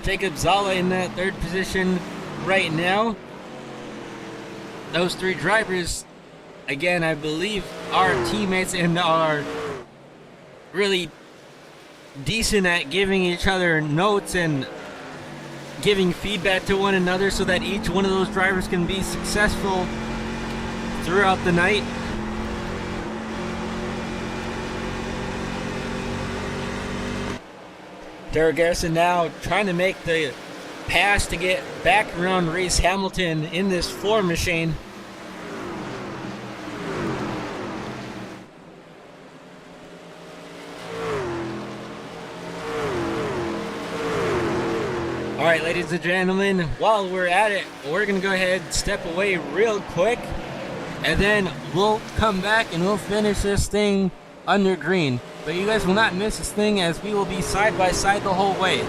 Jacob Zala in that third position right now. Those three drivers, again, I believe are teammates and are really decent at giving each other notes and giving feedback to one another so that each one of those drivers can be successful throughout the night. Derek Garrison now trying to make the pass to get back around Reese Hamilton in this floor machine. Alright, ladies and gentlemen, while we're at it, we're going to go ahead and step away real quick, and then we'll come back and we'll finish this thing under green. But you guys will not miss this thing, as we will be side by side the whole way.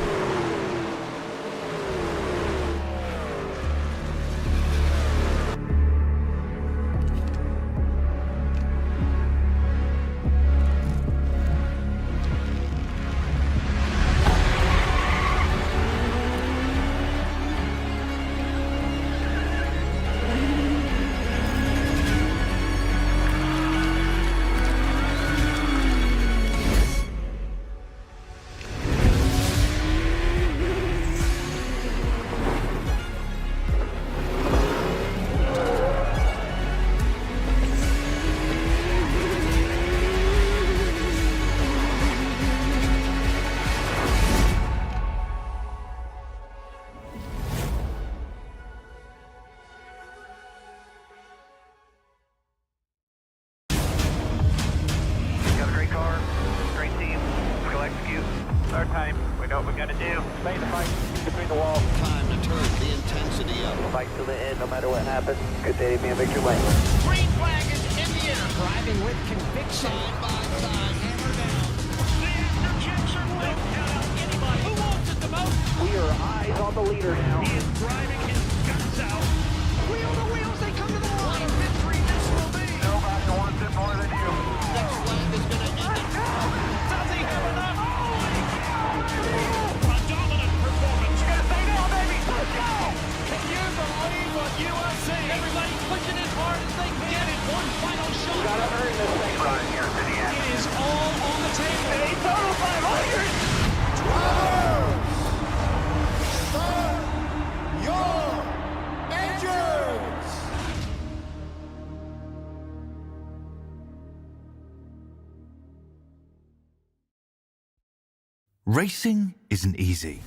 Racing isn't easy,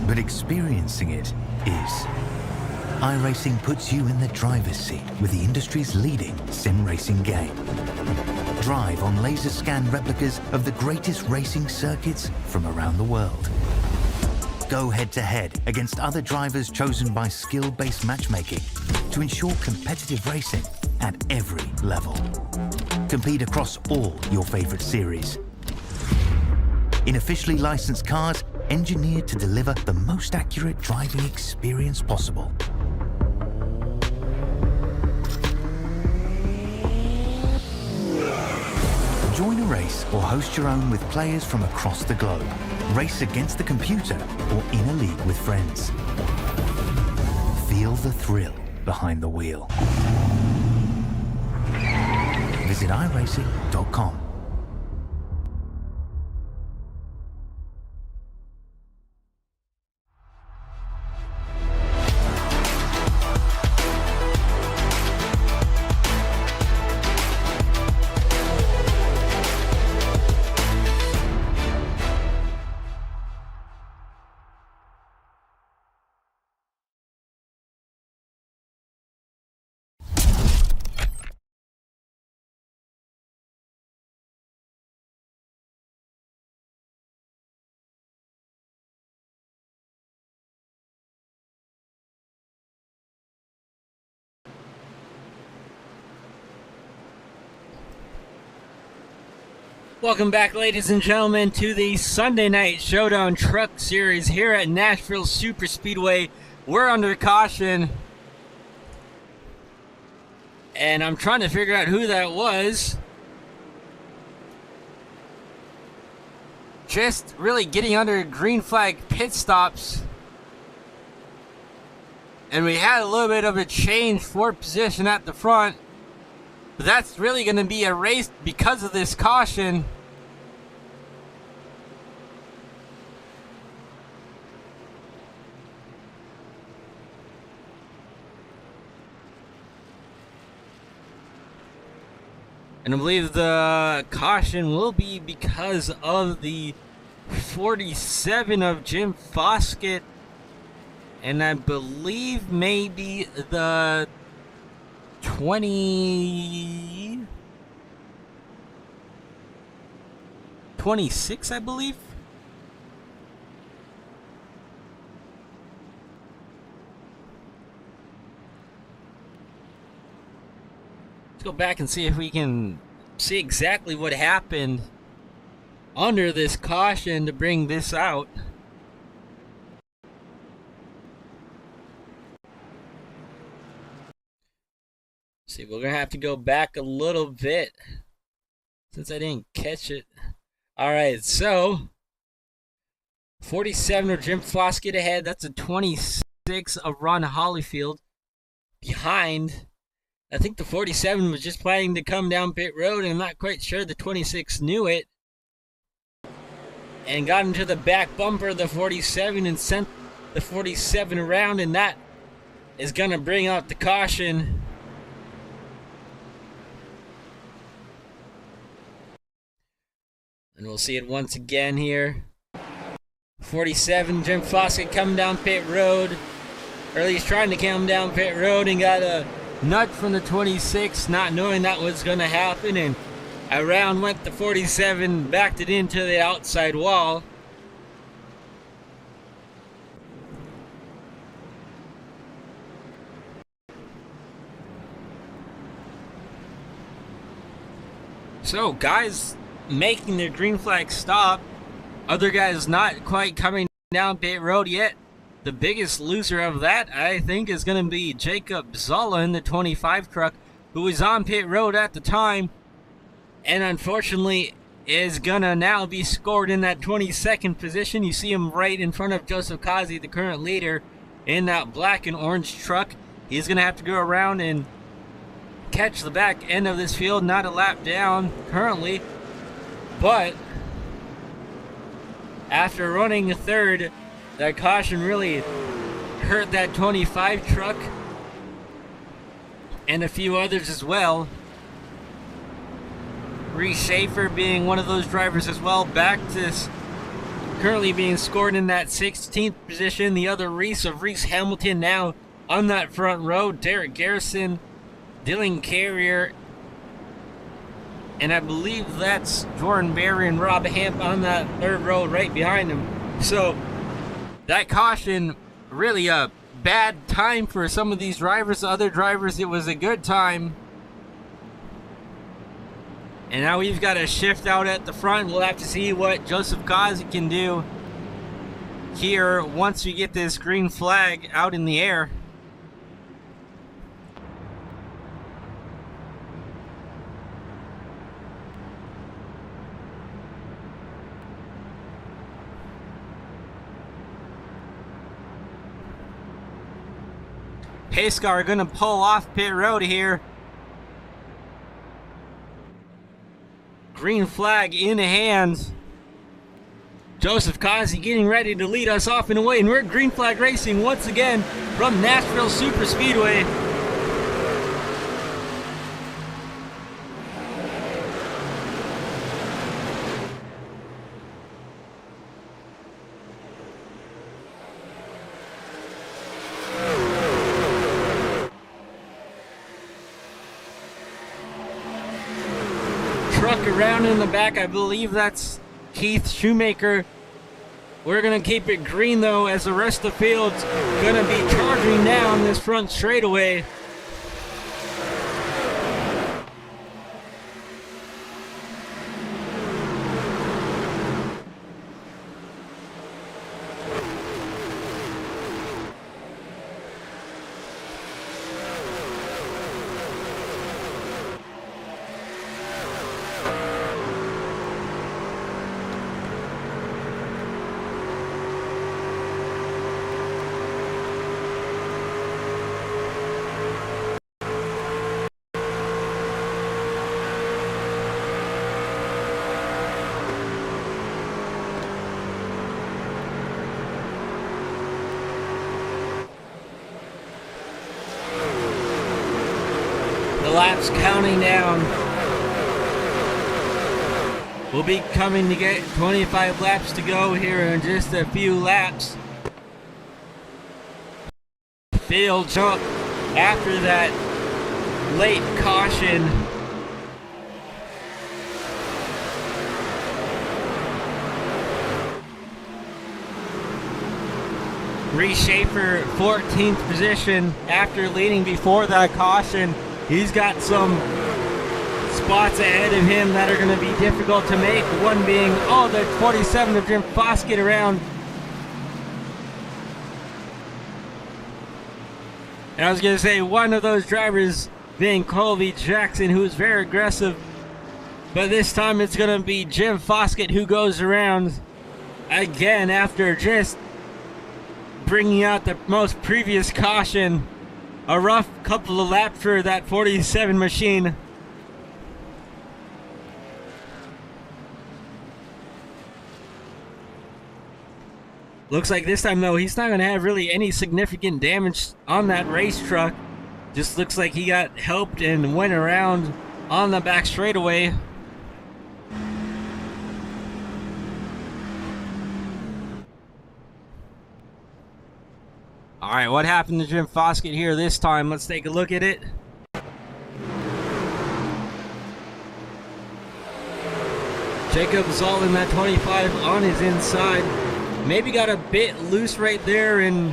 but experiencing it is. iRacing puts you in the driver's seat with the industry's leading sim racing game. Drive on laser scan replicas of the greatest racing circuits from around the world. Go head to head against other drivers chosen by skill-based matchmaking to ensure competitive racing at every level. Compete across all your favorite series in officially licensed cars engineered to deliver the most accurate driving experience possible. Join a race or host your own with players from across the globe. Race against the computer or in a league with friends. Feel the thrill behind the wheel. Visit iRacing.com. Welcome back, ladies and gentlemen, to the Sunday Night Showdown Truck Series here at Nashville Superspeedway. We're under caution, and I'm trying to figure out who that was. Just really getting under green flag pit stops, and we had a little bit of a change for position at the front, but that's really going to be a race because of this caution. And I believe the caution will be because of the 47 of Jim Foskett, and I believe maybe the 26, I believe. Go back and see if we can see exactly what happened under this caution to bring this out. See, we're gonna have to go back a little bit since I didn't catch it. Alright, so 47 of Jim Foskett ahead. That's a 26 of Ron Hollyfield behind. I think the 47 was just planning to come down pit road, and I'm not quite sure the 26 knew it and got into the back bumper of the 47 and sent the 47 around, and that is going to bring out the caution. And we'll see it once again here. 47, Jim Foskett coming down pit road, or at least trying to come down pit road, and got a nudge from the 26, not knowing that was going to happen, and around went the 47, backed it into the outside wall. So guys making their green flag stop, other guys not quite coming down pit road yet. The biggest loser of that, I think, is going to be Jacob Zolla in the 25 truck, who was on pit road at the time, and unfortunately is going to now be scored in that 22nd position. You see him right in front of Joseph Kazi, the current leader, in that black and orange truck. He's going to have to go around and catch the back end of this field, not a lap down currently, but after running third, that caution really hurt that 25 truck and a few others as well. Reese Schaefer being one of those drivers as well, back to currently being scored in that 16th position. The other Reese of Reese Hamilton now on that front row. Derek Garrison, Dylan Carrier, and I believe that's Jordan Berry and Rob Hamp on that third row right behind him. So that caution, really a bad time for some of these drivers. Other drivers, it was a good time. And now we've got a shift out at the front. We'll have to see what Joseph Kazi can do here once we get this green flag out in the air. Pace car going to pull off pit road here. Green flag in hand. Joseph Kazi getting ready to lead us off and away, and we're at green flag racing once again from Nashville Superspeedway. Truck around in the back, I believe that's Keith Shoemaker. We're going to keep it green though, as the rest of the field's going to be charging down this front straightaway. clock's counting down. We'll be coming to get 25 laps to go here in just a few laps. Field jump after that late caution. Reese Schaefer, 14th position after leading before that caution. He's got some spots ahead of him that are going to be difficult to make. One being, the 47 of Jim Foskett around. And I was going to say, one of those drivers being Colby Jackson, who's very aggressive. But this time it's going to be Jim Foskett who goes around again after just bringing out the most previous caution. A rough couple of laps for that 47 machine. Looks like this time though, he's not going to have really any significant damage on that race truck. Just looks like he got helped and went around on the back straightaway. Alright, what happened to Jim Foskett here this time? Let's take a look at it. Jacob Zoll in that 25 on his inside. Maybe got a bit loose right there, and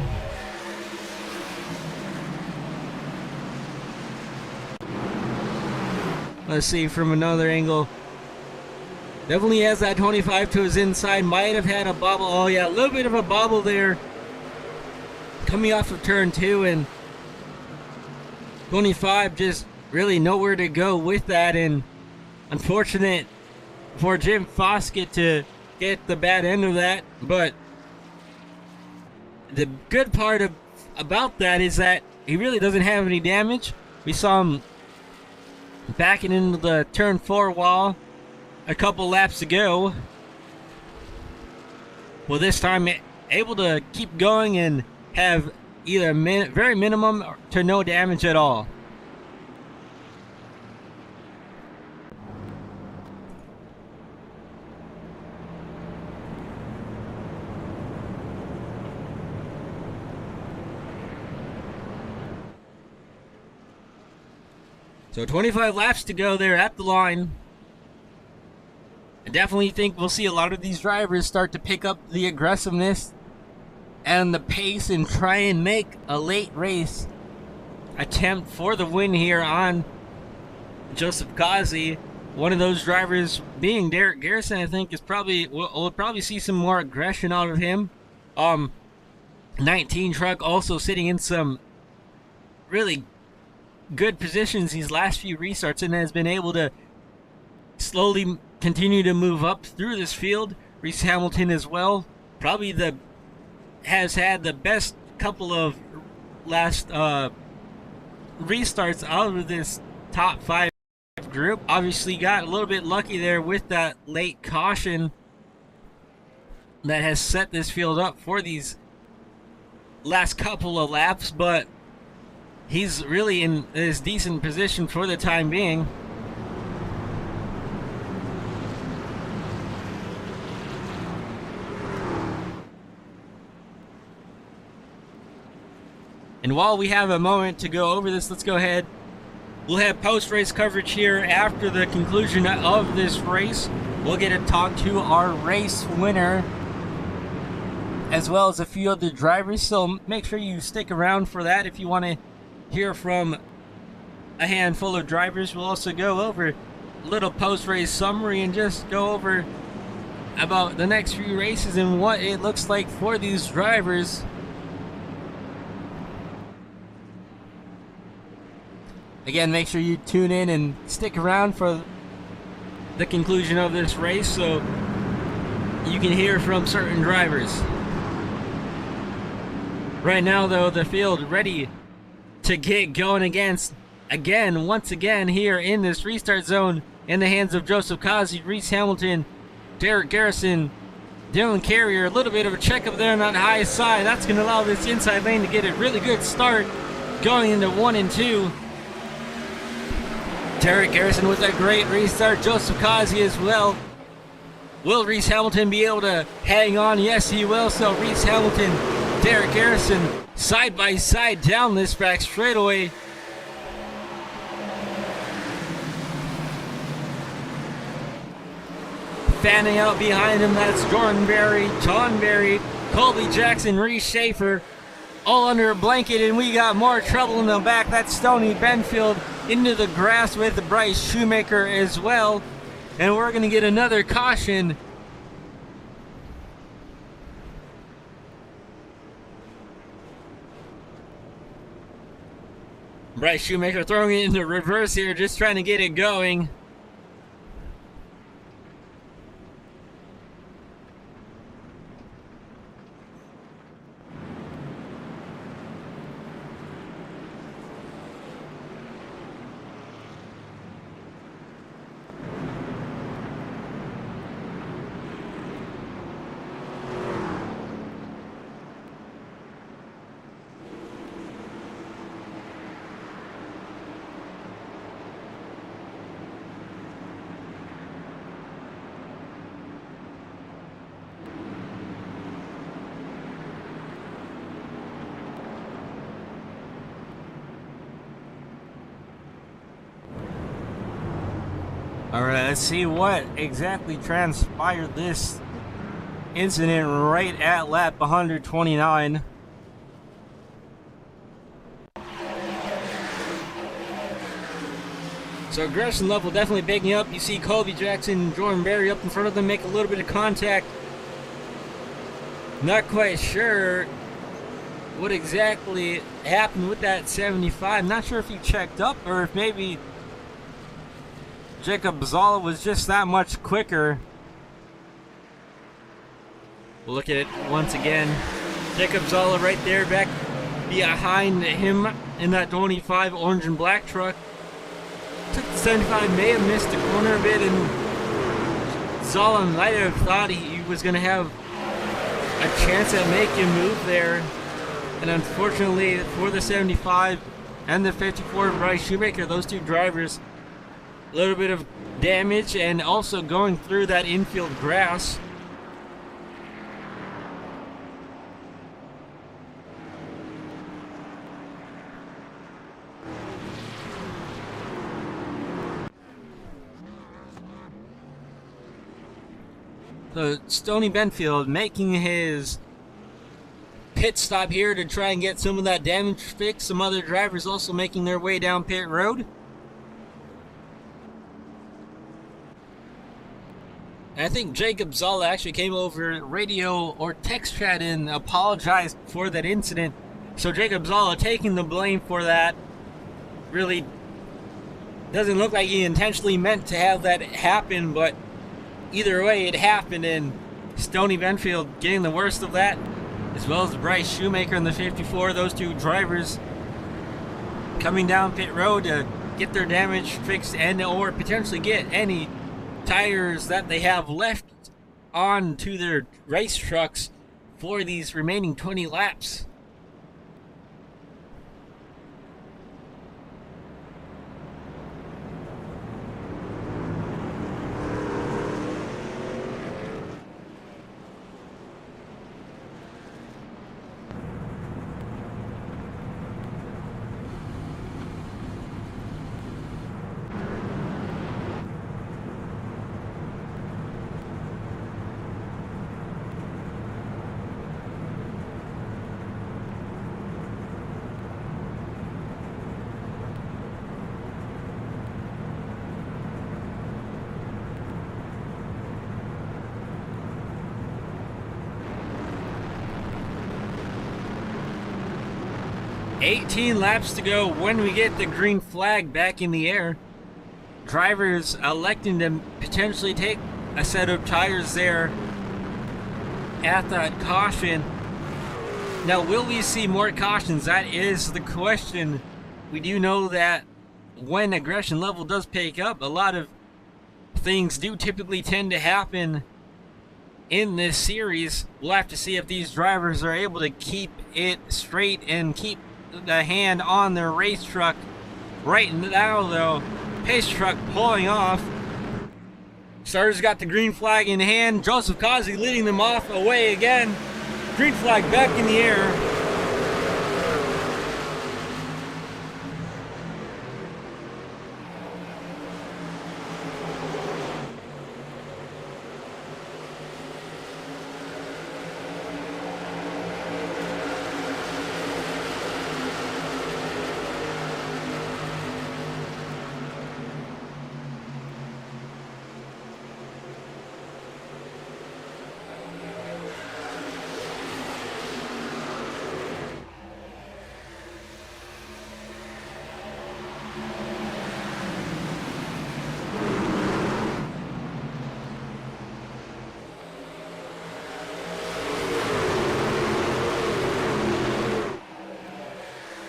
let's see from another angle. Definitely has that 25 to his inside. Might have had a bobble. Oh yeah, a little bit of a bobble there. Coming off of turn 2, and 25 just really nowhere to go with that, and unfortunate for Jim Foskett to get the bad end of that. But the good part about that is that he really doesn't have any damage. We saw him backing into the turn 4 wall a couple laps ago. Well, this time able to keep going and have either very minimum to no damage at all. So 25 laps to go there at the line. I definitely think we'll see a lot of these drivers start to pick up the aggressiveness and the pace and try and make a late race attempt for the win here on Joseph Kazi. One of those drivers being Derek Garrison, I think, is probably we'll probably see some more aggression out of him. 19 truck also sitting in some really good positions these last few restarts and has been able to slowly continue to move up through this field. Reese Hamilton as well, probably has had the best couple of last restarts out of this top 5 group. Obviously got a little bit lucky there with that late caution that has set this field up for these last couple of laps, but he's really in this decent position for the time being. And while we have a moment to go over this, let's go ahead. We'll have post-race coverage here after the conclusion of this race. We'll get to talk to our race winner, as well as a few other drivers. So make sure you stick around for that if you want to hear from a handful of drivers. We'll also go over a little post-race summary and just go over about the next few races and what it looks like for these drivers. Again, make sure you tune in and stick around for the conclusion of this race so you can hear from certain drivers. Right now, though, the field ready to get going once again here in this restart zone in the hands of Joseph Kazi, Reese Hamilton, Derek Garrison, Dylan Carrier. A little bit of a checkup there on that high side. That's going to allow this inside lane to get a really good start going into 1 and 2. Derek Garrison with a great restart. Joseph Kazi as well. Will Reese Hamilton be able to hang on? Yes, he will. So Reese Hamilton, Derek Garrison, side by side down this back straightaway. Fanning out behind him, that's Jordan Berry, John Berry, Colby Jackson, Reese Schaefer, all under a blanket, and we got more trouble in the back. That's Stoney Benfield into the grass with Bryce Shoemaker as well. And we're going to get another caution. Bryce Shoemaker throwing it into reverse here, just trying to get it going. Alright, let's see what exactly transpired this incident right at lap 129. So aggression level definitely picking up. You see Colby Jackson and Jordan Berry up in front of them make a little bit of contact. Not quite sure what exactly happened with that 75. Not sure if he checked up or if maybe Jacob Zala was just that much quicker. We'll look at it once again. Jacob Zala right there back behind him in that 25 orange and black truck. Took the 75, may have missed the corner a bit, and Zala might have thought he was going to have a chance at making a move there. And unfortunately for the 75 and the 54 Bryce Shoemaker, those two drivers, a little bit of damage and also going through that infield grass. So Stoney Benfield making his pit stop here to try and get some of that damage fixed. Some other drivers also making their way down pit road. I think Jacob Zala actually came over radio or text chat and apologized for that incident. So Jacob Zala taking the blame for that. Really doesn't look like he intentionally meant to have that happen, but either way it happened, and Stoney Benfield getting the worst of that, as well as Bryce Shoemaker in the 54. Those two drivers coming down pit road to get their damage fixed and or potentially get any tires that they have left onto their race trucks for these remaining 20 laps. $18 laps to go when we get the green flag back in the air. Drivers electing to potentially take a set of tires there at that caution. Now, will we see more cautions? That is the question. We do know that when aggression level does pick up, a lot of things do typically tend to happen in this series. We'll have to see if these drivers are able to keep it straight and keep the hand on their race truck. Right now, though, pace truck pulling off. Starters got the green flag in hand. Joseph Kazi leading them off away again. Green flag back in the air.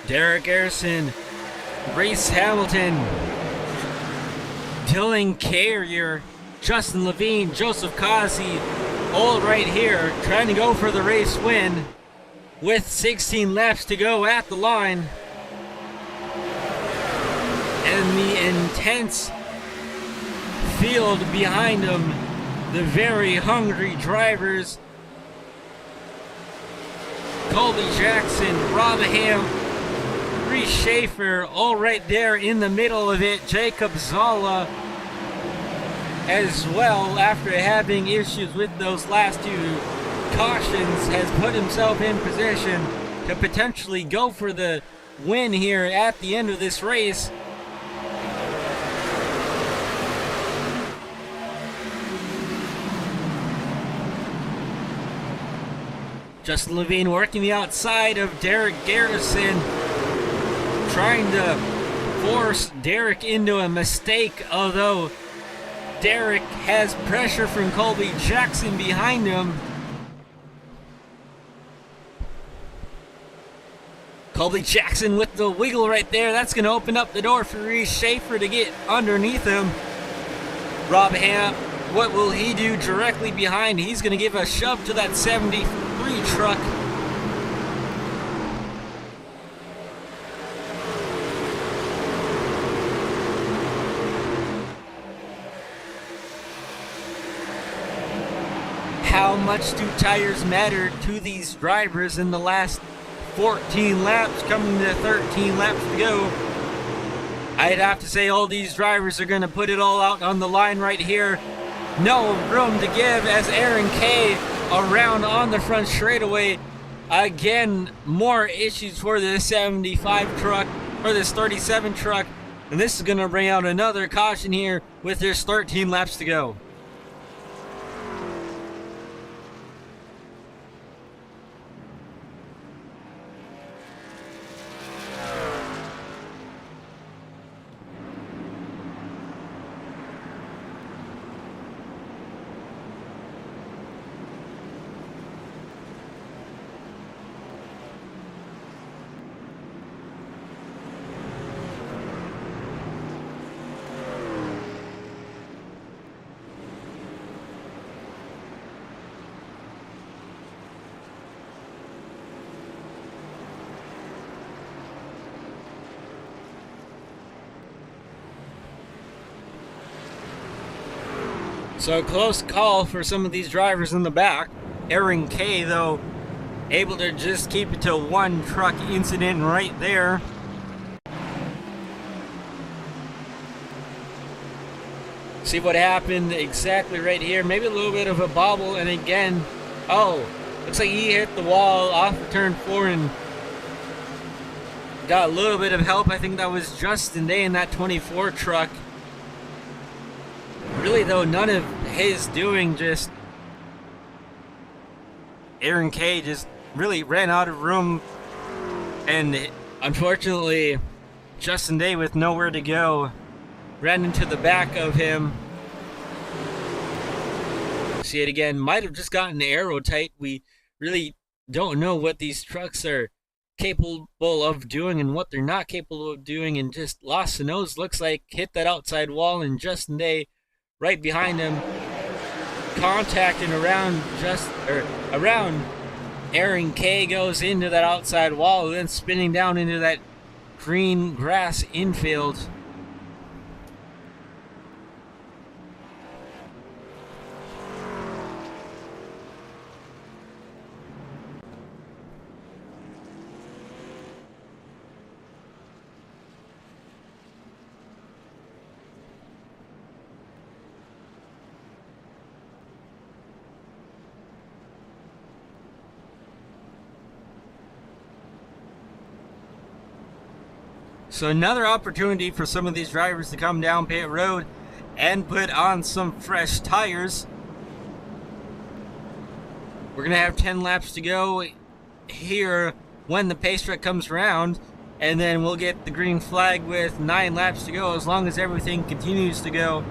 Derek Garrison, Reese Hamilton, Dylan Carrier, Justin Levine, Joseph Kazi, all right here, trying to go for the race win with 16 laps to go at the line. And the intense field behind them, the very hungry drivers. Colby Jackson, Rob Ham, Reese Schaefer, all right there in the middle of it. Jacob Zala as well, after having issues with those last two cautions, has put himself in position to potentially go for the win here at the end of this race. Justin Levine working the outside of Derek Garrison, trying to force Derek into a mistake, although Derek has pressure from Colby Jackson behind him. Colby Jackson with the wiggle right there. That's going to open up the door for Reese Schaefer to get underneath him. Rob Ham, what will he do directly behind? He's going to give a shove to that 73 truck. How much do tires matter to these drivers in the last 14 laps, coming to 13 laps to go? I'd have to say all these drivers are going to put it all out on the line right here. No room to give as Aaron Kay around on the front straightaway. Again, more issues for this 75 truck, or this 37 truck. And this is going to bring out another caution here with there's 13 laps to go. So close call for some of these drivers in the back. Aaron Kay, though, able to just keep it to one truck incident right there. See what happened exactly right here. Maybe a little bit of a bobble, and again, oh, looks like he hit the wall off of turn 4 and got a little bit of help. I think that was Justin Day in that 24 truck. Really, though, none of his doing, just Aaron Kay just really ran out of room, and unfortunately Justin Day, with nowhere to go, ran into the back of him. See it again, might have just gotten aero tight. We really don't know what these trucks are capable of doing and what they're not capable of doing, and just lost the nose. Looks like hit that outside wall, and Justin Day right behind him, contacting around Aaron Kay, goes into that outside wall, then spinning down into that green grass infield. So another opportunity for some of these drivers to come down pit road and put on some fresh tires. We're going to have 10 laps to go here when the pace track comes around, and then we'll get the green flag with 9 laps to go, as long as everything continues to go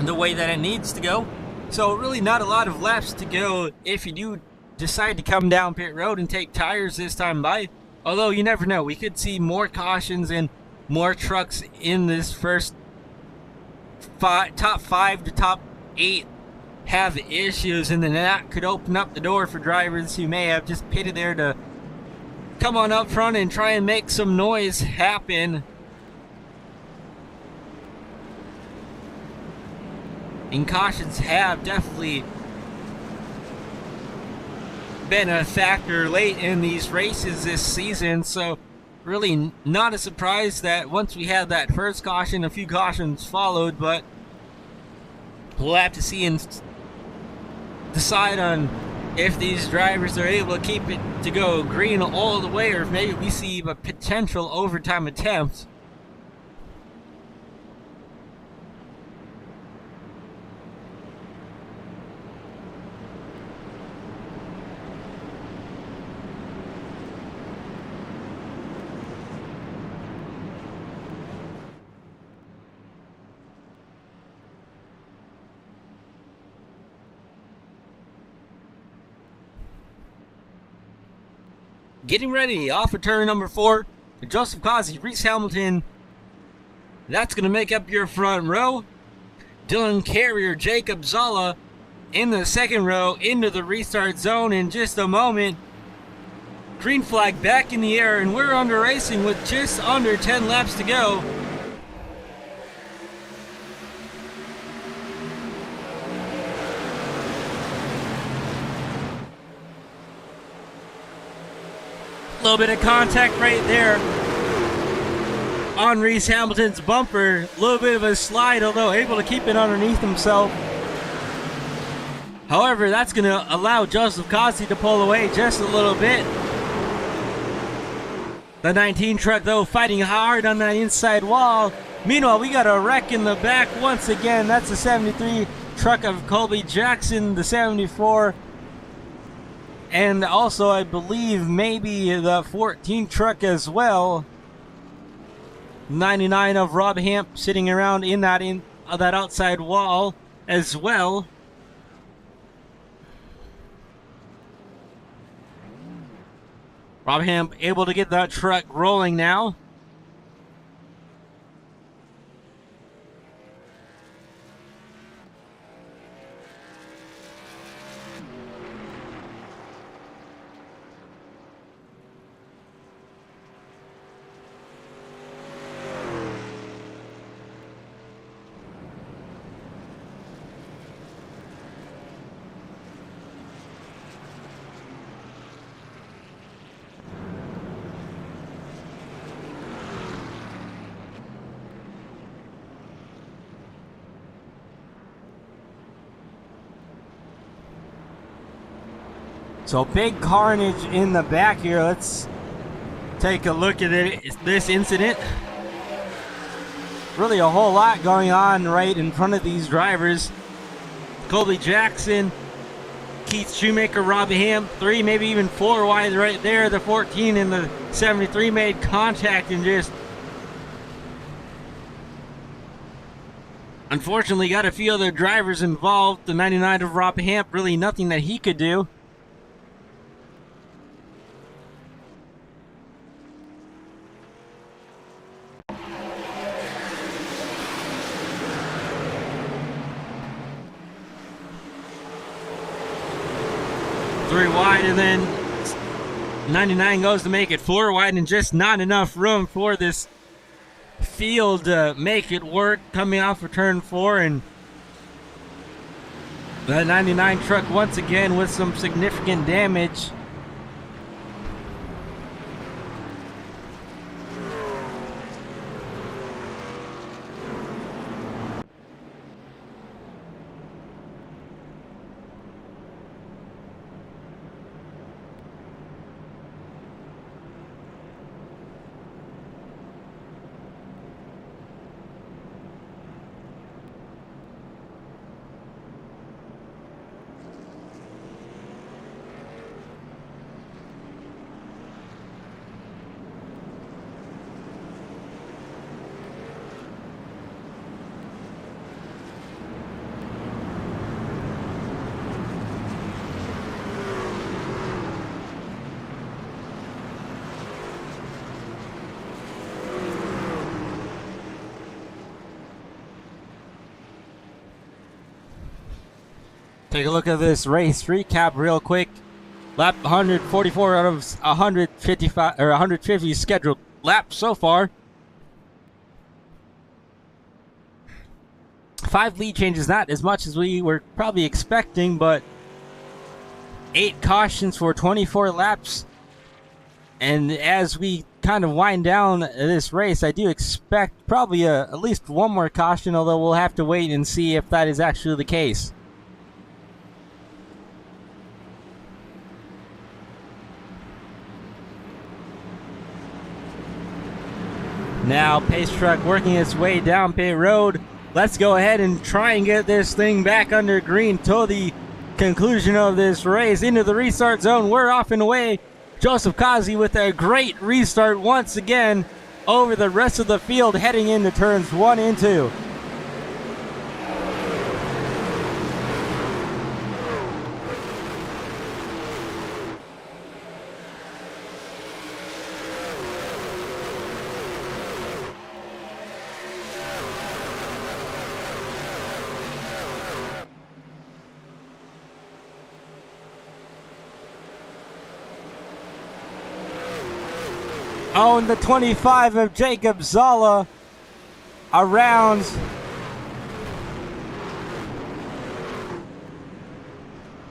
the way that it needs to go. So really not a lot of laps to go if you do decide to come down pit road and take tires this time by. Although you never know, we could see more cautions and more trucks in this first top 5 to top 8 have issues, and then that could open up the door for drivers who may have just pitted there to come on up front and try and make some noise happen. And cautions have definitely been a factor late in these races this season, so really not a surprise that once we had that first caution, a few cautions followed, but we'll have to see and decide on if these drivers are able to keep it to go green all the way, or if maybe we see a potential overtime attempt. Getting ready off of turn number 4, Joseph Causey, Reese Hamilton. That's going to make up your front row. Dylan Carrier, Jacob Zala in the second row into the restart zone in just a moment. Green flag back in the air, and we're under racing with just under 10 laps to go. A little bit of contact right there on Reese Hamilton's bumper. A little bit of a slide, although able to keep it underneath himself. However, that's going to allow Joseph Causey to pull away just a little bit. The 19 truck, though, fighting hard on that inside wall. Meanwhile, we got a wreck in the back once again. That's the 73 truck of Colby Jackson, the 74. And also, I believe, maybe the 14 truck as well. 99 of Rob Hamp sitting around in that outside wall as well. Rob Hamp able to get that truck rolling now. So big carnage in the back here. Let's take a look at this incident. Really a whole lot going on right in front of these drivers. Colby Jackson, Keith Shoemaker, Robbie Ham, 3, maybe even 4 wide right there. The 14 and the 73 made contact and just unfortunately got a few other drivers involved. The 99 of Robbie Hamp, really nothing that he could do. Three wide, and then 99 goes to make it 4 wide, and just not enough room for this field to make it work coming off of turn 4. And the 99 truck once again with some significant damage. Take a look at this race recap real quick. Lap 144 out of 155 or 150 scheduled laps so far. 5 lead changes, not as much as we were probably expecting, but 8 cautions for 24 laps. And as we kind of wind down this race, I do expect probably at least one more caution, although we'll have to wait and see if that is actually the case. Now pace truck working its way down pit road. Let's go ahead and try and get this thing back under green till the conclusion of this race. Into the restart zone, we're off and away. Joseph Kazi with a great restart once again over the rest of the field, heading into turns 1 and 2. On the 25 of Jacob Zala around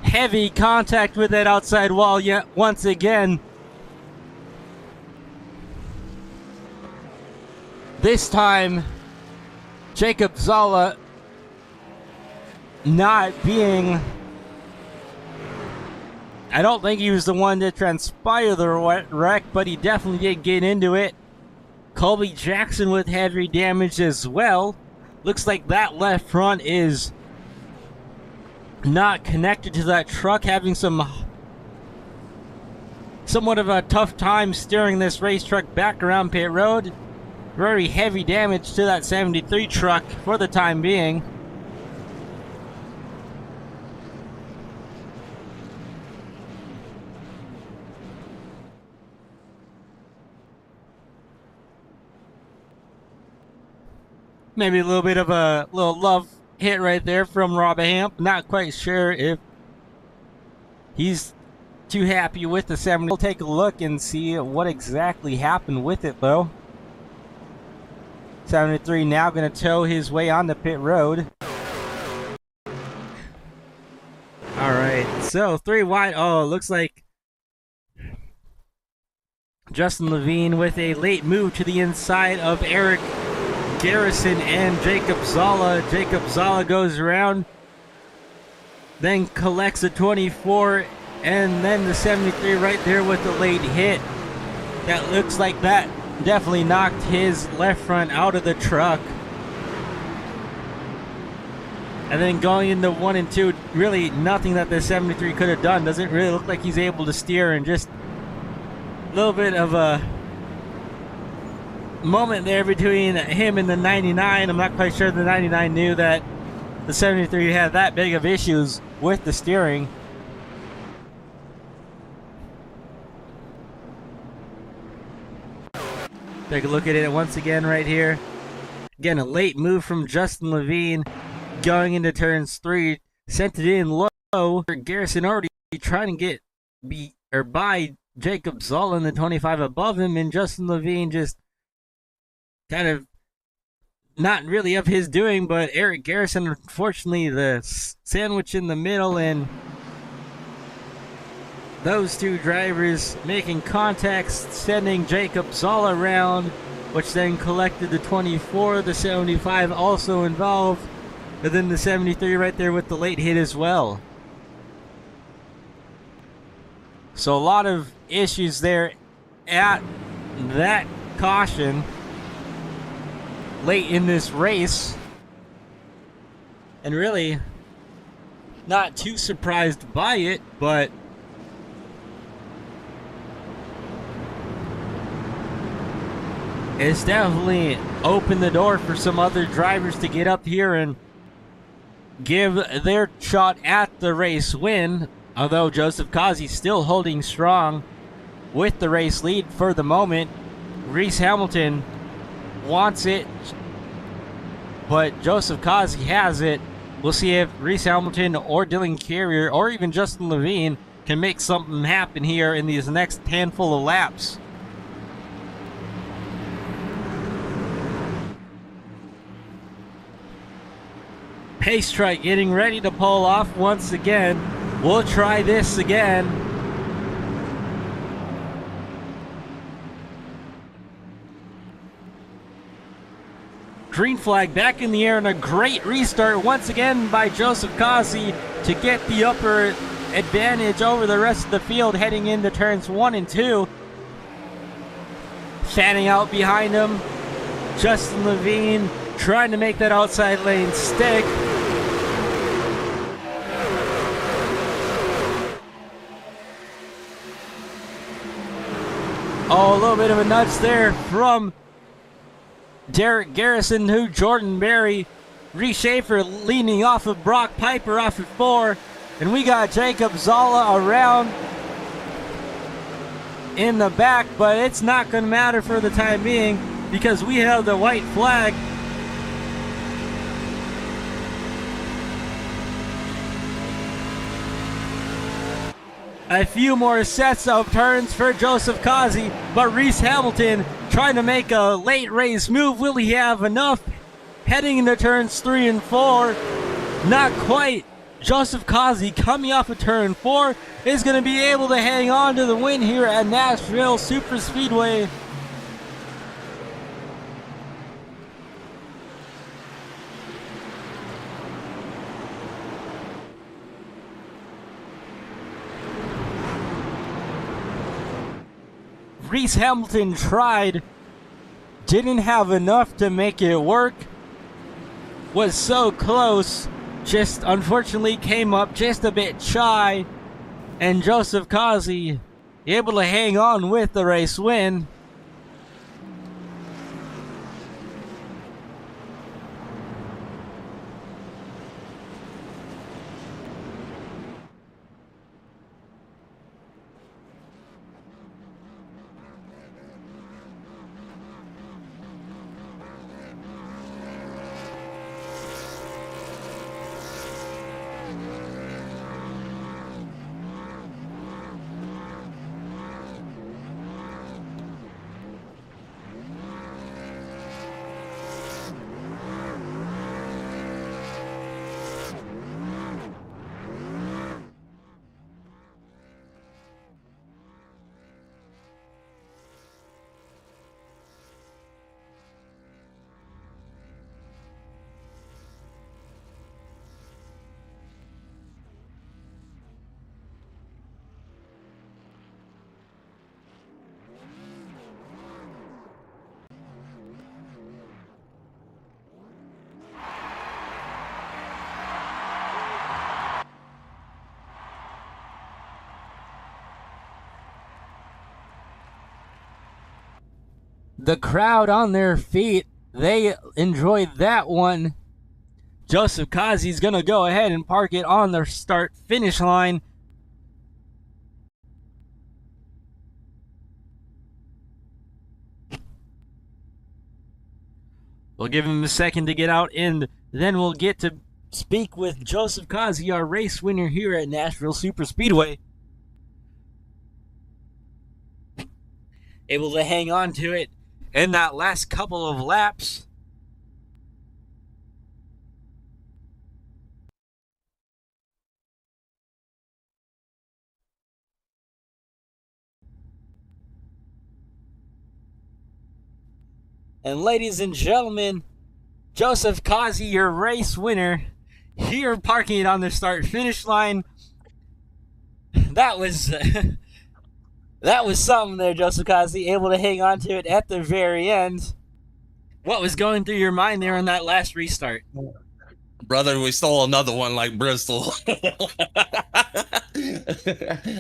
heavy contact with that outside wall yet once again. This time Jacob Zala not being, I don't think he was the one to transpire the wreck, but he definitely did get into it. Colby Jackson with heavy damage as well. Looks like that left front is not connected to that truck, having somewhat of a tough time steering this race truck back around pit road. Very heavy damage to that 73 truck for the time being. Maybe a little bit of a little love hit right there from Rob Hamp. Not quite sure if he's too happy with the 70. We'll take a look and see what exactly happened with it, though. 73 now going to tow his way on the pit road. All right, so 3 wide. Oh, it looks like Justin Levine with a late move to the inside of Eric Garrison and Jacob Zala. Jacob Zala goes around, then collects a 24, and then the 73 right there with the late hit. That looks like that definitely knocked his left front out of the truck. And then going into 1 and 2, really nothing that the 73 could have done. Doesn't really look like he's able to steer, and just a little bit of a moment there between him and the 99. I'm not quite sure the 99 knew that the 73 had that big of issues with the steering. Take a look at it once again right here. Again, a late move from Justin Levine going into turns 3. Sent it in low. Garrison already trying to by Jacob Zoll in the 25 above him, and Justin Levine just kind of not really of his doing, but Eric Garrison, unfortunately, the sandwich in the middle, and those two drivers making contacts, sending Jacob Zoll around, which then collected the 24, the 75 also involved, and then the 73 right there with the late hit as well. So a lot of issues there at that caution late in this race, and really not too surprised by it, but it's definitely opened the door for some other drivers to get up here and give their shot at the race win, although Joseph Kazi still holding strong with the race lead for the moment. Reese Hamilton wants it, but Joseph Kazi has it We'll see if Reese Hamilton or Dylan Carrier or even Justin Levine can make something happen here in these next handful of laps. Pace Truck getting ready to pull off once again. We'll try this again. Green flag back in the air and a great restart once again by Joseph Cossie to get the upper advantage over the rest of the field heading into turns 1 and 2. Fanning out behind him, Justin Levine trying to make that outside lane stick. Oh, a little bit of a nudge there from Derek Garrison to Jordan Berry. Reese Schaefer leaning off of Brock Piper off at 4. And we got Jacob Zala around in the back, but it's not going to matter for the time being because we have the white flag. A few more sets of turns for Joseph Cossie, but Reese Hamilton trying to make a late race move. Will he have enough? Heading into turns 3 and 4. Not quite. Joseph Cossie coming off of turn 4 is going to be able to hang on to the win here at Nashville Superspeedway. Reese Hamilton tried, didn't have enough to make it work, was so close, just unfortunately came up just a bit shy, and Joseph Cossie able to hang on with the race win. The crowd on their feet, they enjoyed that one. Joseph Cossie's going to go ahead and park it on the start-finish line. We'll give him a second to get out, and then we'll get to speak with Joseph Cossie, our race winner here at Nashville Superspeedway. Able to hang on to it in that last couple of laps. And ladies and gentlemen, Joseph Cossie, your race winner, here parking it on the start-finish line. That was that was something there, Joseph Cossie, able to hang on to it at the very end. What was going through your mind there on that last restart? Brother, we stole another one like Bristol.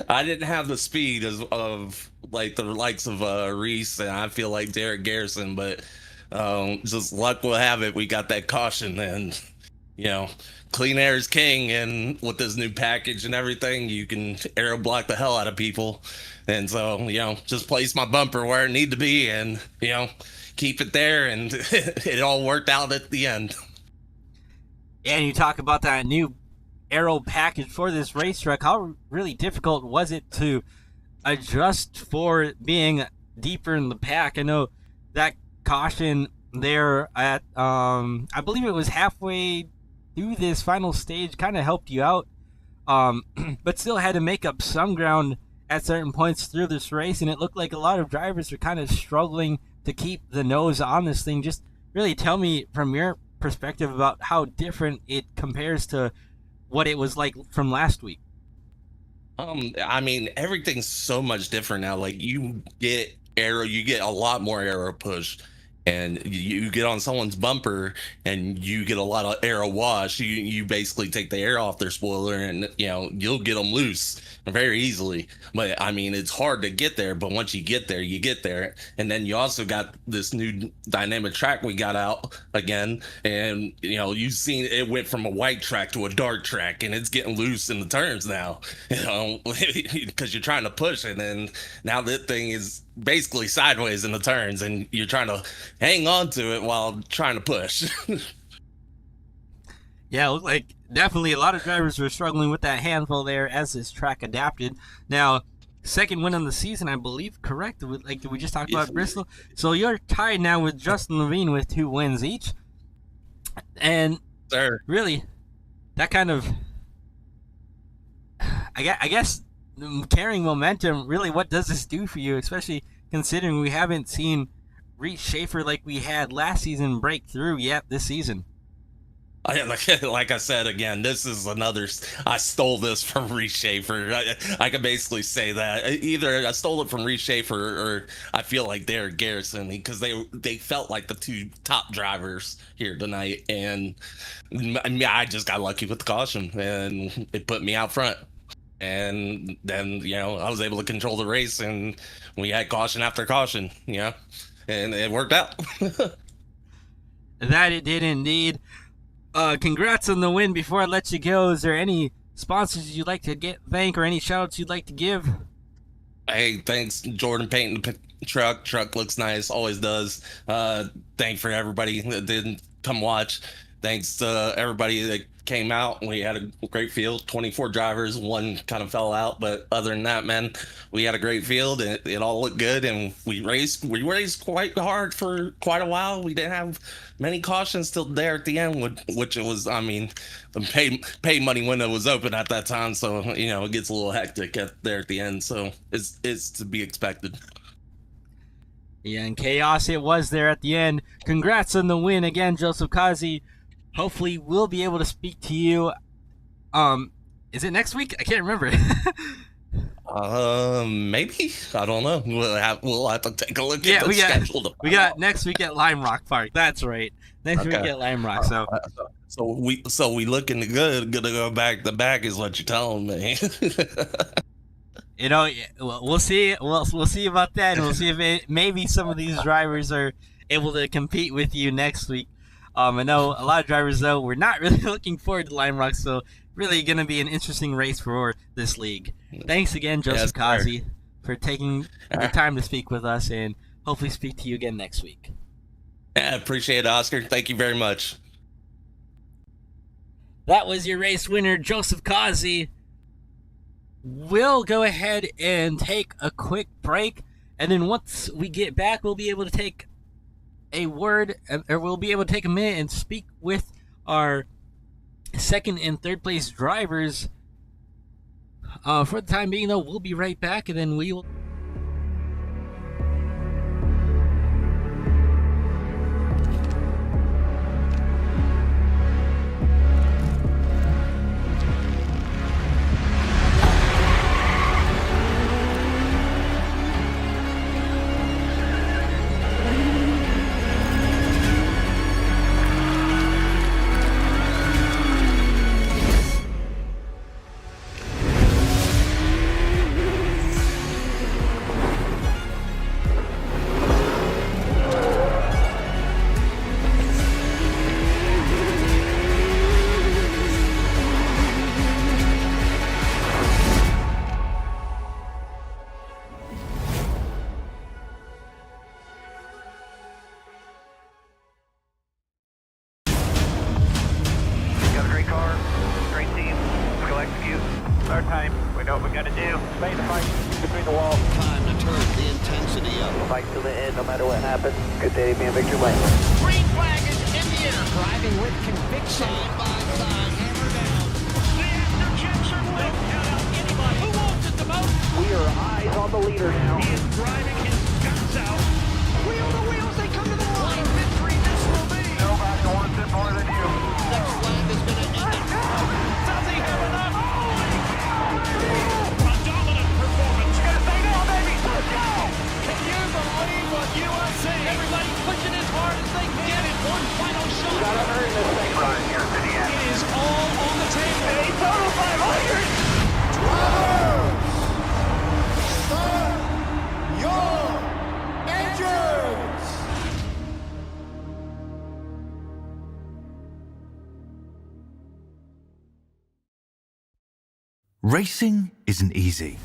I didn't have the speed of like the likes of Reese, and I feel like Derek Garrison, but just luck will have it. We got that caution, and clean air is king. And with this new package and everything, you can aero block the hell out of people. And so, just place my bumper where it need to be, and keep it there, and it all worked out at the end. And you talk about that new aero package for this racetrack. How really difficult was it to adjust for being deeper in the pack? I know that caution there at I believe it was halfway through this final stage kind of helped you out, but still had to make up some ground at certain points through this race, and it looked like a lot of drivers are kind of struggling to keep the nose on this thing. Just really tell me from your perspective about how different it compares to what it was like from last week. I mean, everything's so much different now. Like you get a lot more aero push, and you get on someone's bumper and you get a lot of aero wash. You basically take the air off their spoiler, and you'll get them loose very easily. But I mean, it's hard to get there, but once you get there, you get there. And then you also got this new dynamic track we got out again, and you've seen it went from a white track to a dark track, and it's getting loose in the turns now, because you're trying to push, and then now that thing is basically sideways in the turns, and you're trying to hang on to it while trying to push. Yeah, it looked like definitely a lot of drivers were struggling with that handful there as this track adapted. Now, second win on the season, I believe, correct? Like, did we just talk about Bristol? So you're tied now with Justin Levine with 2 wins each. And really, that kind of, I guess, carrying momentum, really, what does this do for you, especially considering we haven't seen Reese Schaefer like we had last season break through yet this season? Like I said, again, this is another, I stole this from Reese Schaefer. I can basically say that. Either I stole it from Reese Schaefer, or I feel like Derek Garrison, because they felt like the 2 top drivers here tonight. And I just got lucky with the caution, and it put me out front. And then, I was able to control the race, and we had caution after caution, and it worked out. That it did indeed. Congrats on the win. Before I let you go, is there any sponsors you'd like to thank, or any shout-outs you'd like to give? Hey, thanks, Jordan painting the truck. Truck looks nice, always does. Thanks for everybody that didn't come watch. Thanks to everybody that came out. We had a great field, 24 drivers. One kind of fell out, but other than that, man, we had a great field, and it all looked good. And we raced quite hard for quite a while. We didn't have many cautions till there at the end, which it was, I mean, the pay money window was open at that time, so it gets a little hectic there at the end. So it's to be expected. Yeah, and chaos it was there at the end. Congrats on the win again, Joseph Kazi. Hopefully we'll be able to speak to you. Is it next week? I can't remember. Maybe. I don't know. We'll have to take a look at the schedule. We got next week at Lime Rock Park. That's right. Next week at Lime Rock. So we looking good. Gonna go back to back is what you're telling me. We'll see. We'll see about that, and we'll see if maybe some of these drivers are able to compete with you next week. I know a lot of drivers, though, we're not really looking forward to Lime Rock, so really going to be an interesting race for this league. Thanks again, Joseph Kazi, for taking the time to speak with us, and hopefully speak to you again next week. Yeah, appreciate it, Oscar. Thank you very much. That was your race winner, Joseph Kazi. We'll go ahead and take a quick break, and then once we get back, we'll be able to take a minute and speak with our second and third place drivers. For the time being, though, we'll be right back, and then we will. time. We know what we gotta do. Stay the fight between the walls. Time to turn the intensity up. Fight till the end, no matter what happens. Good day to be in victory lane. Green flag is in the air. Driving with conviction. Side by side, hammer down. The after-jets are lit. Count out anybody who wants it the most. We are eyes on the leader now. He is driving his guts out. Wheel to wheels, they come to the line. Victory this will be. Nobody wants it more than you. Next flag is going to end it. Does he have enough? A dominant performance. Gonna stay down, baby. Let's go. Can you believe what you are seeing? Everybody pushing as hard as they can get it. One final shot. Gotta earn this thing. Run here to the end. It is all on the table. A total 500. Racing isn't easy,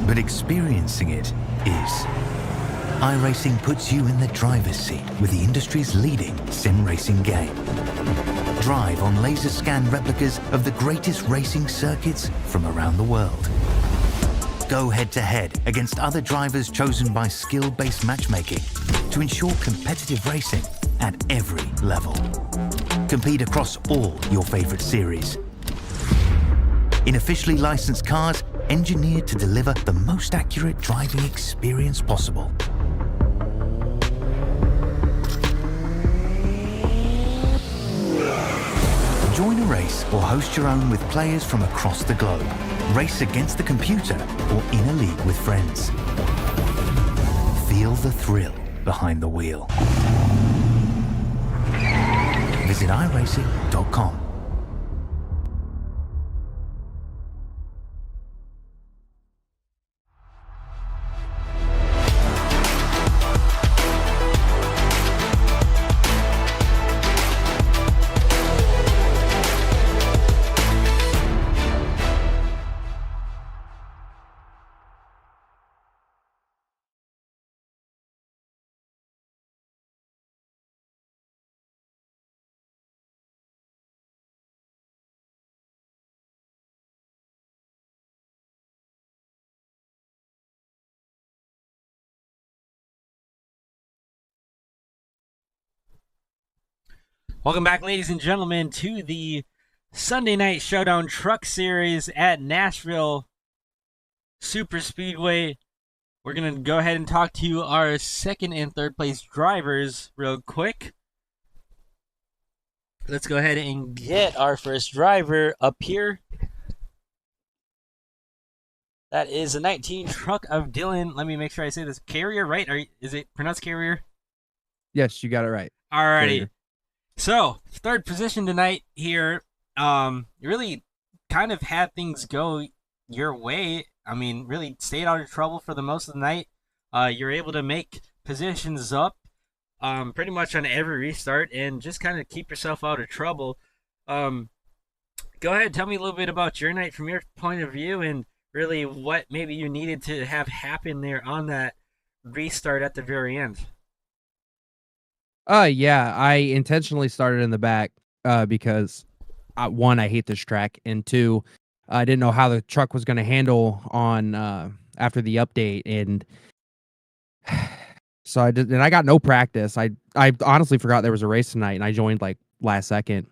but experiencing it is. iRacing puts you in the driver's seat with the industry's leading sim racing game. Drive on laser scan replicas of the greatest racing circuits from around the world. Go head to head against other drivers chosen by skill-based matchmaking to ensure competitive racing at every level. Compete across all your favorite series in officially licensed cars engineered to deliver the most accurate driving experience possible. Join a race or host your own with players from across the globe. Race against the computer or in a league with friends. Feel the thrill behind the wheel. Visit iRacing.com. Welcome back, ladies and gentlemen, to the Sunday Night Showdown Truck Series at Nashville Superspeedway. We're going to go ahead and talk to our second and third place drivers real quick. Let's go ahead and get our first driver up here. That is a 19 truck of Dylan. Let me make sure I say this. Carrier, right? Is it pronounced Carrier? Yes, you got it right. Alrighty. Carrier. So, third position tonight here. You really kind of had things go your way. I mean, really stayed out of trouble for the most of the night. You're able to make positions up pretty much on every restart and just kind of keep yourself out of trouble. Go ahead, tell me a little bit about your night from your point of view and really what maybe you needed to have happen there on that restart at the very end. Yeah, I intentionally started in the back because one, I hate this track, and two, I didn't know how the truck was going to handle on after the update, and so I did, and I got no practice. I honestly forgot there was a race tonight, and I joined like last second,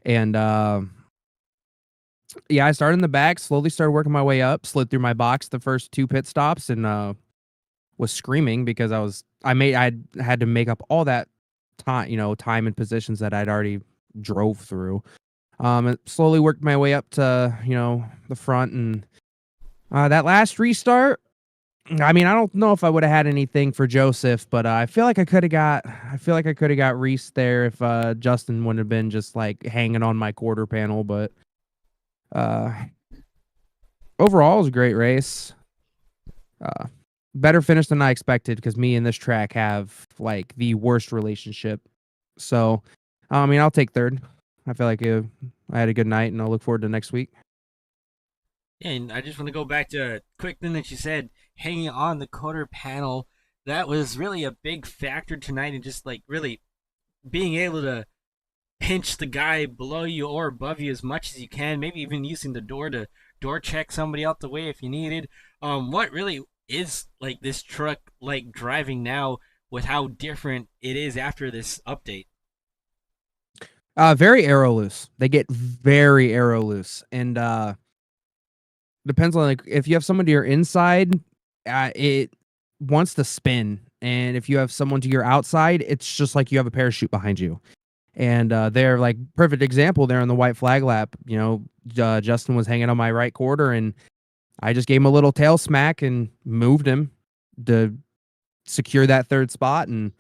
and yeah, I started in the back, slowly started working my way up, slid through my box the first two pit stops, and was screaming because I had to make up all that time and positions that I'd already drove through. It slowly worked my way up to, the front, and that last restart, I mean, I don't know if I would have had anything for Joseph, but I feel like I could have got Reese there if Justin wouldn't have been just like hanging on my quarter panel, but overall it was a great race. Better finish than I expected because me and this track have like the worst relationship. So, I mean, I'll take third. I feel like I had a good night, and I'll look forward to next week. And I just want to go back to a quick thing that you said, hanging on the quarter panel. That was really a big factor tonight, and just like really being able to pinch the guy below you or above you as much as you can. Maybe even using the door to door check somebody out the way if you needed. What really is like this truck like driving now with how different it is after this update? Very arrow loose. They get very arrow loose, and depends on like if you have someone to your inside, it wants to spin, and if you have someone to your outside, it's just like you have a parachute behind you. And they're like perfect example there on the white flag lap. You know, Justin was hanging on my right quarter, and I just gave him a little tail smack and moved him to secure that third spot, and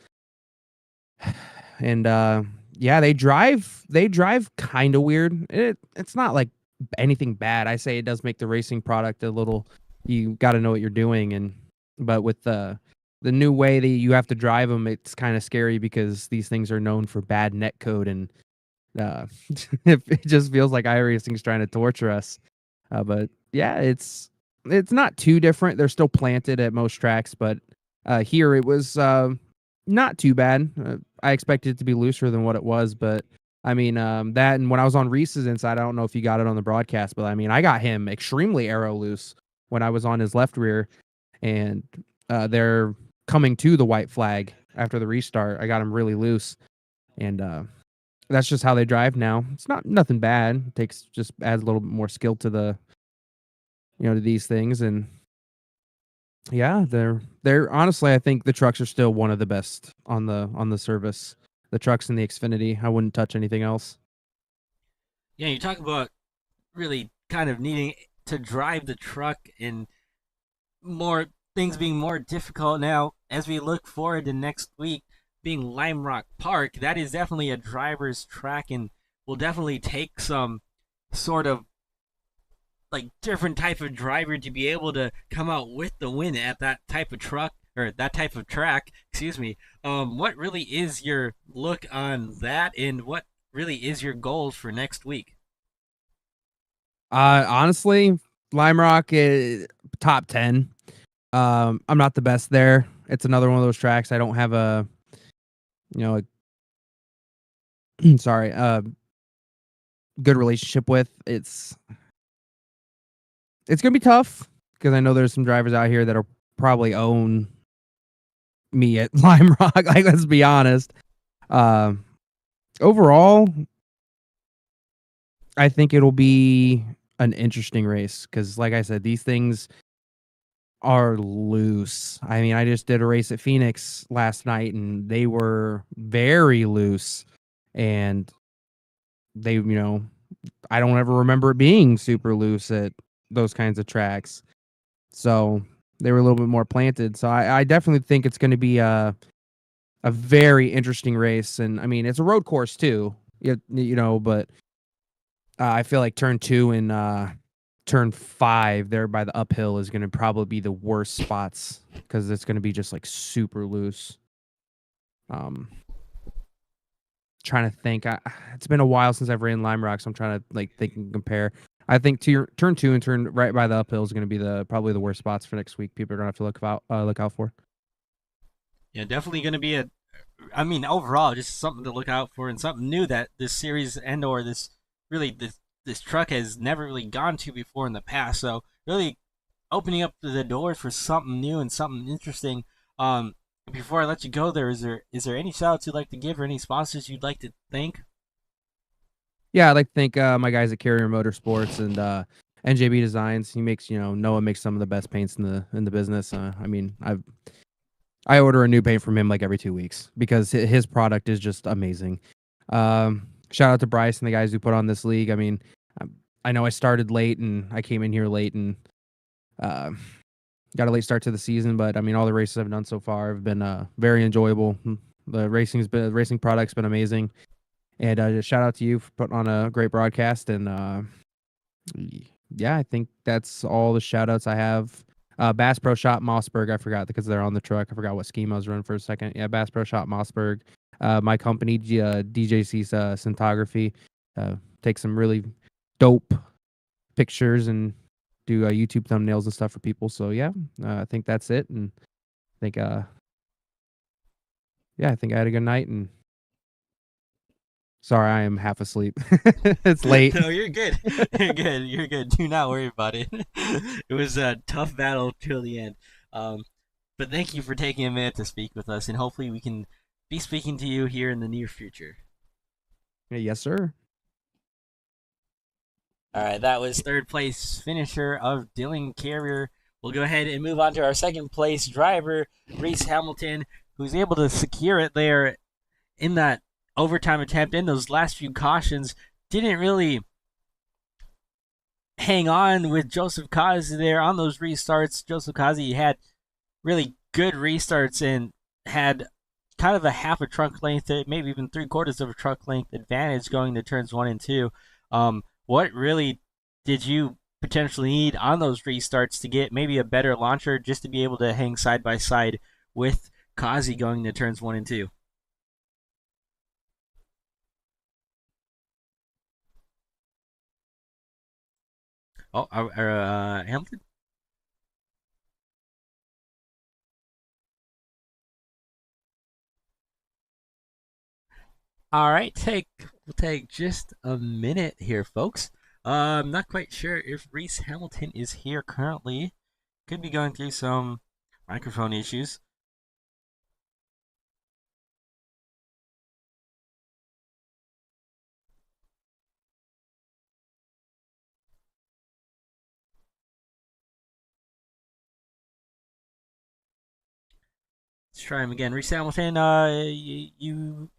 and yeah, they drive kind of weird. It's not like anything bad. I say it does make the racing product a little, you got to know what you're doing, and but with the new way that you have to drive them, it's kind of scary because these things are known for bad net code, and uh it just feels like iRacing's trying to torture us. But yeah, it's not too different. They're still planted at most tracks, but here it was not too bad. I expected it to be looser than what it was, but I mean, that, and when I was on Reese's inside, I don't know if you got it on the broadcast, but I mean, I got him extremely arrow loose when I was on his left rear, and they're coming to the white flag after the restart. I got him really loose, and that's just how they drive now. It's not nothing bad. It takes just adds a little bit more skill to the, to these things, and yeah, they're honestly, I think the trucks are still one of the best on the service. The trucks and the Xfinity, I wouldn't touch anything else. Yeah, you talk about really kind of needing to drive the truck and more things being more difficult now as we look forward to next week being Lime Rock Park. That is definitely a driver's track and will definitely take some sort of like different type of driver to be able to come out with the win at that type of truck or that type of track. Excuse me. What really is your look on that, and what really is your goals for next week? Honestly, Lime Rock is top 10. I'm not the best there. It's another one of those tracks I don't have a, sorry, good relationship with. It's gonna be tough because I know there's some drivers out here that'll probably own me at Lime Rock. Like, let's be honest. Overall, I think it'll be an interesting race because, like I said, these things are loose. I mean, I just did a race at Phoenix last night, and they were very loose, and they, I don't ever remember it being super loose at those kinds of tracks. So they were a little bit more planted. So I definitely think it's going to be a very interesting race. And I mean, it's a road course too, but I feel like turn 2 and turn 5 there by the uphill is going to probably be the worst spots because it's going to be just like super loose. Trying to think. It's been a while since I've ran Lime Rock, so I'm trying to like think and compare. I think to your turn 2 and turn right by the uphill is going to be probably the worst spots for next week. People are going to have to look out for. Yeah, definitely going to be I mean, overall, just something to look out for and something new that this series and or this truck has never really gone to before in the past. So really opening up the doors for something new and something interesting. Before I let you go, is there any shout outs you'd like to give or any sponsors you'd like to thank? Yeah, I'd like to thank my guys at Carrier Motorsports and NJB Designs. He makes, Noah makes some of the best paints in the business. I mean, I order a new paint from him like every 2 weeks because his product is just amazing. Shout out to Bryce and the guys who put on this league. I mean, I know I started late and I came in here late and got a late start to the season, but I mean, all the races I've done so far have been very enjoyable. The racing product's been amazing. And just shout out to you for putting on a great broadcast. And yeah, I think that's all the shout outs I have. Bass Pro Shop Mossberg, I forgot because they're on the truck. I forgot what scheme I was running for a second. Yeah, Bass Pro Shop Mossberg. My company, DJC's Cinematography, take some really dope pictures and do YouTube thumbnails and stuff for people. So yeah, I think that's it. And I think, I think I had a good night and Sorry, I am half asleep. It's late. No, you're good. You're good. You're good. Do not worry about it. It was a tough battle till the end. But thank you for taking a minute to speak with us, and hopefully we can be speaking to you here in the near future. Yes, sir. All right, that was third place finisher of Dylan Carrier. We'll go ahead and move on to our second place driver, Reese Hamilton, who's able to secure it there in that overtime attempt. In those last few cautions, didn't really hang on with Joseph Kazi there on those restarts. Joseph Kazi had really good restarts and had kind of a half a trunk length, maybe even 3/4 of a trunk length advantage going to turns 1 and 2. What really did you potentially need on those restarts to get maybe a better launcher just to be able to hang side by side with Kazi going to turns 1 and 2? Oh, Hamilton? All right, we'll take just a minute here, folks. I'm not quite sure if Reese Hamilton is here currently. Could be going through some microphone issues. Let's try him again. Reese Hamilton, you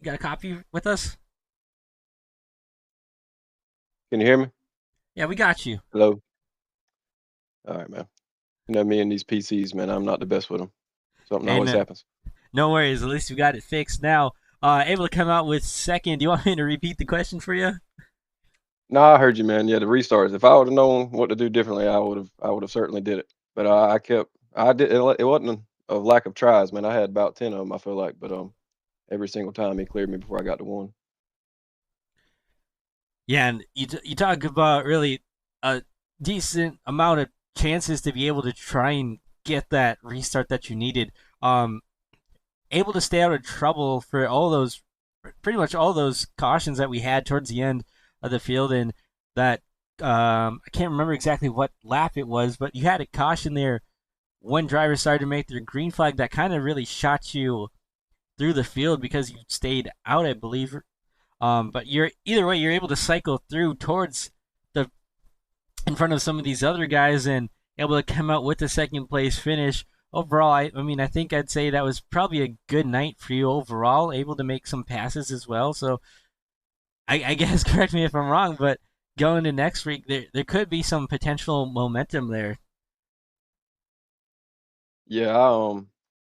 got a copy with us? Can you hear me? Yeah, we got you. Hello. All right, man. You know me and these PCs, man. I'm not the best with them. Something Hey, always man. happens. No worries. At least we got it fixed now. Able to come out with second. Do you want me to repeat the question for you? No, I heard you, man. Yeah, the restarts. If I would have known what to do differently, I would have certainly did it. But I did. It wasn't a lack of tries, man. I had about 10 of them, I feel like. But every single time he cleared me before I got to one. Yeah, and you talk about really a decent amount of chances to be able to try and get that restart that you needed. Able to stay out of trouble for pretty much all those cautions that we had towards the end of the field, and that I can't remember exactly what lap it was, but you had a caution there when drivers started to make their green flag that kind of really shot you through the field because you stayed out, I believe. But either way, you're able to cycle through towards in front of some of these other guys and able to come out with the second place finish. Overall, I mean, I think I'd say that was probably a good night for you overall, able to make some passes as well. So I guess, correct me if I'm wrong, but going to next week, there could be some potential momentum there. Yeah,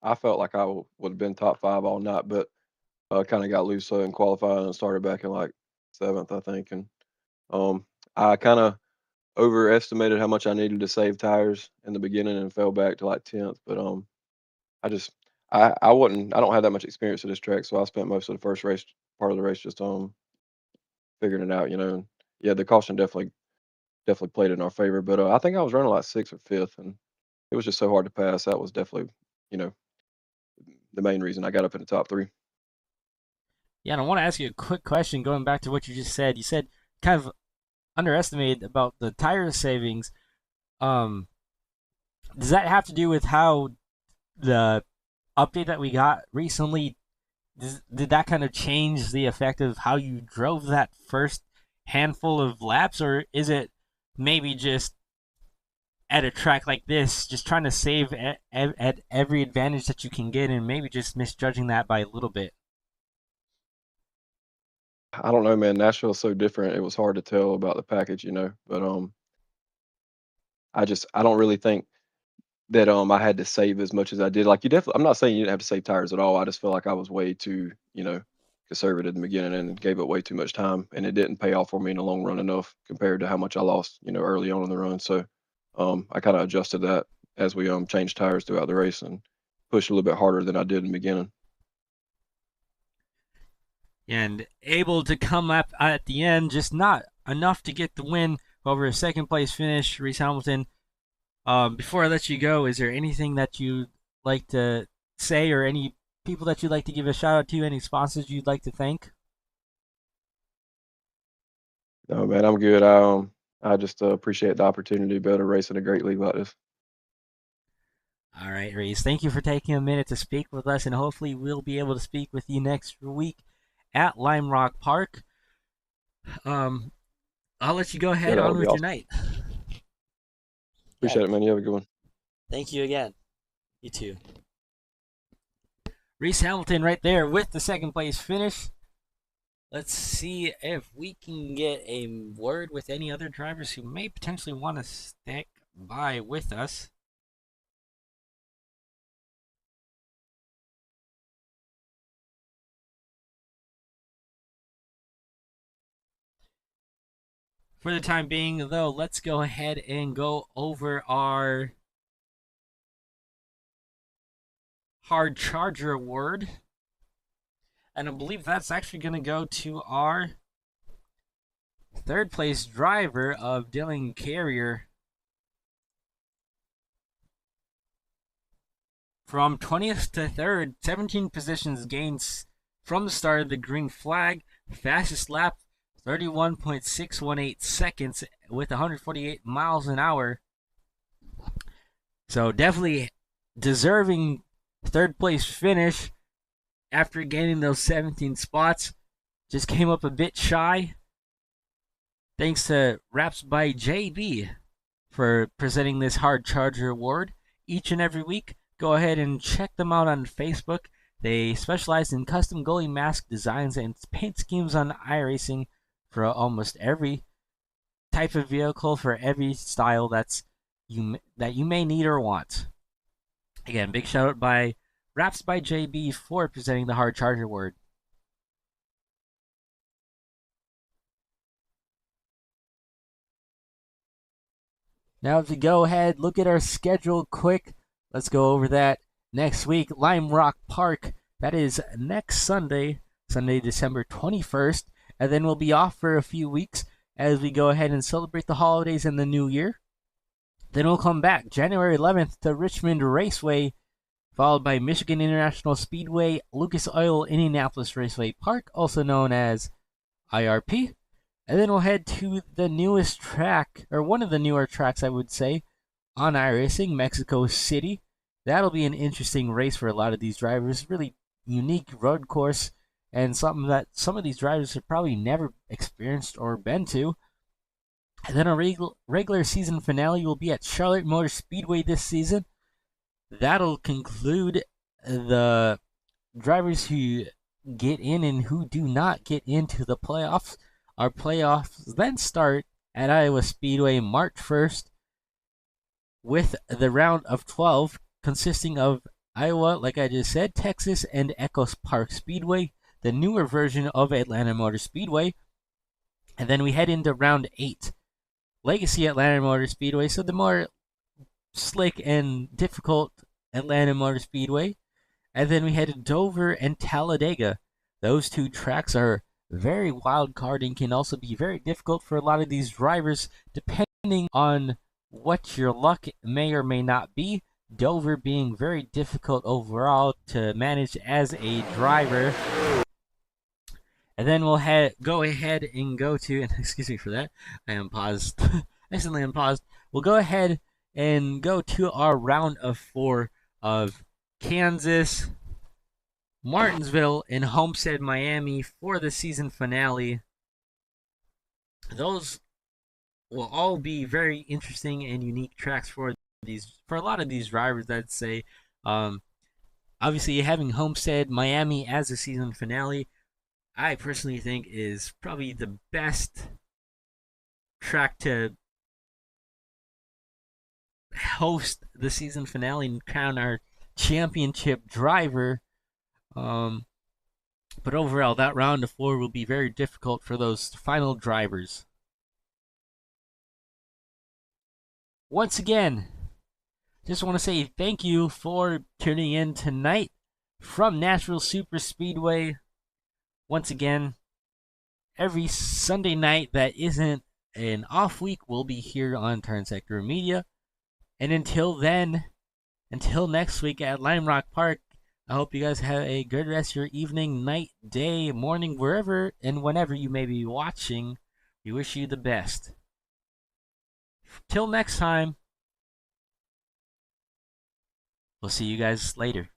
I felt like I would have been top 5 all night, but kind of got loose in qualifying and started back in like 7th, I think. And I kind of overestimated how much I needed to save tires in the beginning and fell back to like 10th. But I just I don't have that much experience at this track, so I spent most of the first race part of the race just figuring it out, you know. And yeah, the caution definitely played in our favor. But I think I was running like 6th or 5th, and it was just so hard to pass. That was definitely, you know, the main reason I got up in the top 3. Yeah, and I want to ask you a quick question going back to what you just said. You said kind of underestimated about the tire savings. Does that have to do with how the update that we got recently, did that kind of change the effect of how you drove that first handful of laps, or is it maybe just at a track like this, just trying to save at every advantage that you can get and maybe just misjudging that by a little bit? I don't know, man. Nashville's so different. It was hard to tell about the package, you know. But I don't really think that I had to save as much as I did. Like you definitely, I'm not saying you didn't have to save tires at all. I just feel like I was way too, you know, conservative in the beginning and gave it way too much time, and it didn't pay off for me in the long run enough compared to how much I lost, you know, early on in the run. So I kind of adjusted that as we changed tires throughout the race and pushed a little bit harder than I did in the beginning. And able to come up at the end, just not enough to get the win over a second place finish, Reese Hamilton. Before I let you go, is there anything that you'd like to say or any people that you'd like to give a shout out to, any sponsors you'd like to thank? No, man, I'm good. I just appreciate the opportunity to be able to race in a great league like this. All right, Reese. Thank you for taking a minute to speak with us, and hopefully we'll be able to speak with you next week at Lime Rock Park. I'll let you go ahead that on would be with your awesome. night. Appreciate it, man. You have a good one. Thank you again. You too. Reese Hamilton right there with the second place finish. Let's see if we can get a word with any other drivers who may potentially want to stick by with us. For the time being, though, let's go ahead and go over our hard charger award. And I believe that's actually going to go to our third place driver of Dylan Carrier. From 20th to 3rd, 17 positions gained from the start of the green flag. Fastest lap, 31.618 seconds with 148 miles an hour. So definitely deserving third place finish after gaining those 17 spots. Just came up a bit shy. Thanks to Raps by JB for presenting this Hard Charger Award each and every week. Go ahead and check them out on Facebook. They specialize in custom goalie mask designs and paint schemes on iRacing for almost every type of vehicle, for every style that you may need or want. Again, big shout out by Raps by JB for presenting the Hard Charger Award. Now, if we go ahead, look at our schedule quick. Let's go over that. Next week, Lime Rock Park. That is next Sunday, December 21st. And then we'll be off for a few weeks as we go ahead and celebrate the holidays and the new year. Then we'll come back January 11th to Richmond Raceway, followed by Michigan International Speedway, Lucas Oil Indianapolis Raceway Park, also known as IRP. And then we'll head to the newest track, or one of the newer tracks, I would say, on iRacing, Mexico City. That'll be an interesting race for a lot of these drivers. Really unique road course, and something that some of these drivers have probably never experienced or been to. And then our regular season finale will be at Charlotte Motor Speedway this season. That'll conclude the drivers who get in and who do not get into the playoffs. Our playoffs then start at Iowa Speedway March 1st with the round of 12 consisting of Iowa, like I just said, Texas, and Echoes Park Speedway, the newer version of Atlanta Motor Speedway. And then we head into round 8, Legacy Atlanta Motor Speedway, so the more slick and difficult Atlanta Motor Speedway. And then we head to Dover and Talladega. Those two tracks are very wild card and can also be very difficult for a lot of these drivers depending on what your luck may or may not be. Dover being very difficult overall to manage as a driver. And then we'll go ahead and go to, and excuse me for that, I am paused. Instantly I'm paused. We'll go ahead and go to our round of 4 of Kansas, Martinsville, and Homestead, Miami for the season finale. Those will all be very interesting and unique tracks for a lot of these drivers, I'd say. Obviously, having Homestead, Miami as a season finale, I personally think is probably the best track to host the season finale and crown our championship driver. But overall, that round of 4 will be very difficult for those final drivers. Once again, just want to say thank you for tuning in tonight from Nashville Superspeedway. Once again, every Sunday night that isn't an off week, we'll be here on Turn Sector Media. And until then, until next week at Lime Rock Park, I hope you guys have a good rest of your evening, night, day, morning, wherever and whenever you may be watching We wish you the best. Till next time, we'll see you guys later.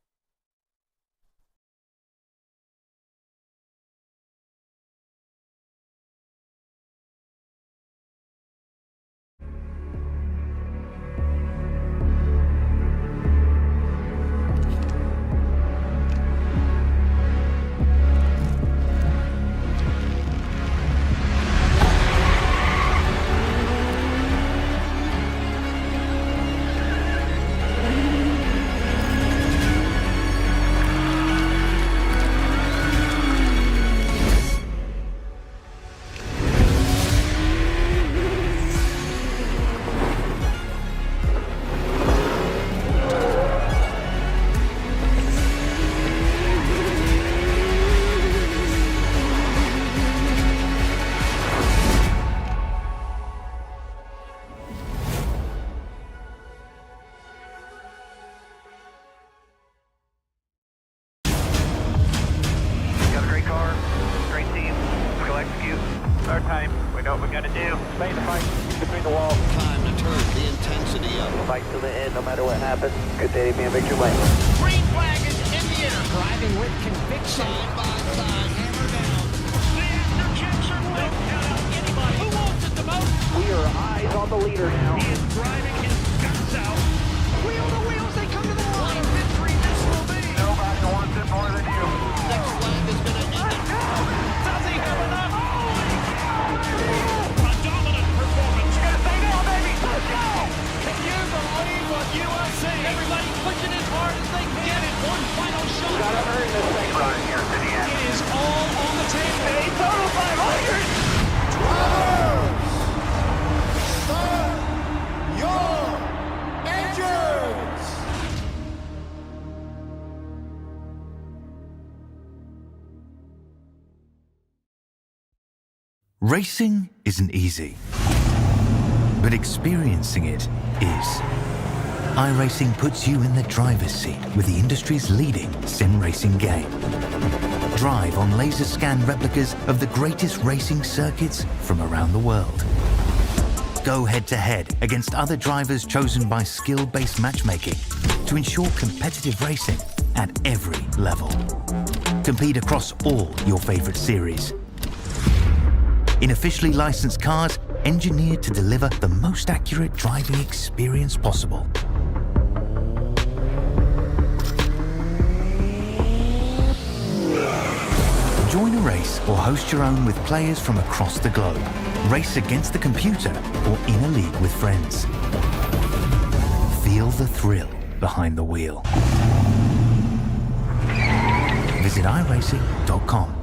Our time. We know what we gotta do. Stay in the fight between the walls. Time to turn the intensity up. We'll fight till the end, no matter what happens. Good day to be in victory lane. Green flag is in the air. Driving with conviction. Side by side, hammer down. The after are don't count out anybody. Who wants it the most? We are eyes on the leader now. He is driving his guts out. Wheel to wheels, they come to the line. Victory, this will be. Nobody wants it more than you. Next flag is going to end it. Does he have enough? A dominant performance. You gotta say now, baby. Let's go. Can you believe what you are seeing? Everybody pushing as hard as they can get it. One final shot. Gotta earn this thing right here to the end. It is all on the table. A total 500. Racing isn't easy, but experiencing it is. iRacing puts you in the driver's seat with the industry's leading sim racing game. Drive on laser scan replicas of the greatest racing circuits from around the world. Go head to head against other drivers chosen by skill-based matchmaking to ensure competitive racing at every level. Compete across all your favorite series. In officially licensed cars, engineered to deliver the most accurate driving experience possible. Join a race or host your own with players from across the globe. Race against the computer or in a league with friends. Feel the thrill behind the wheel. Visit iRacing.com.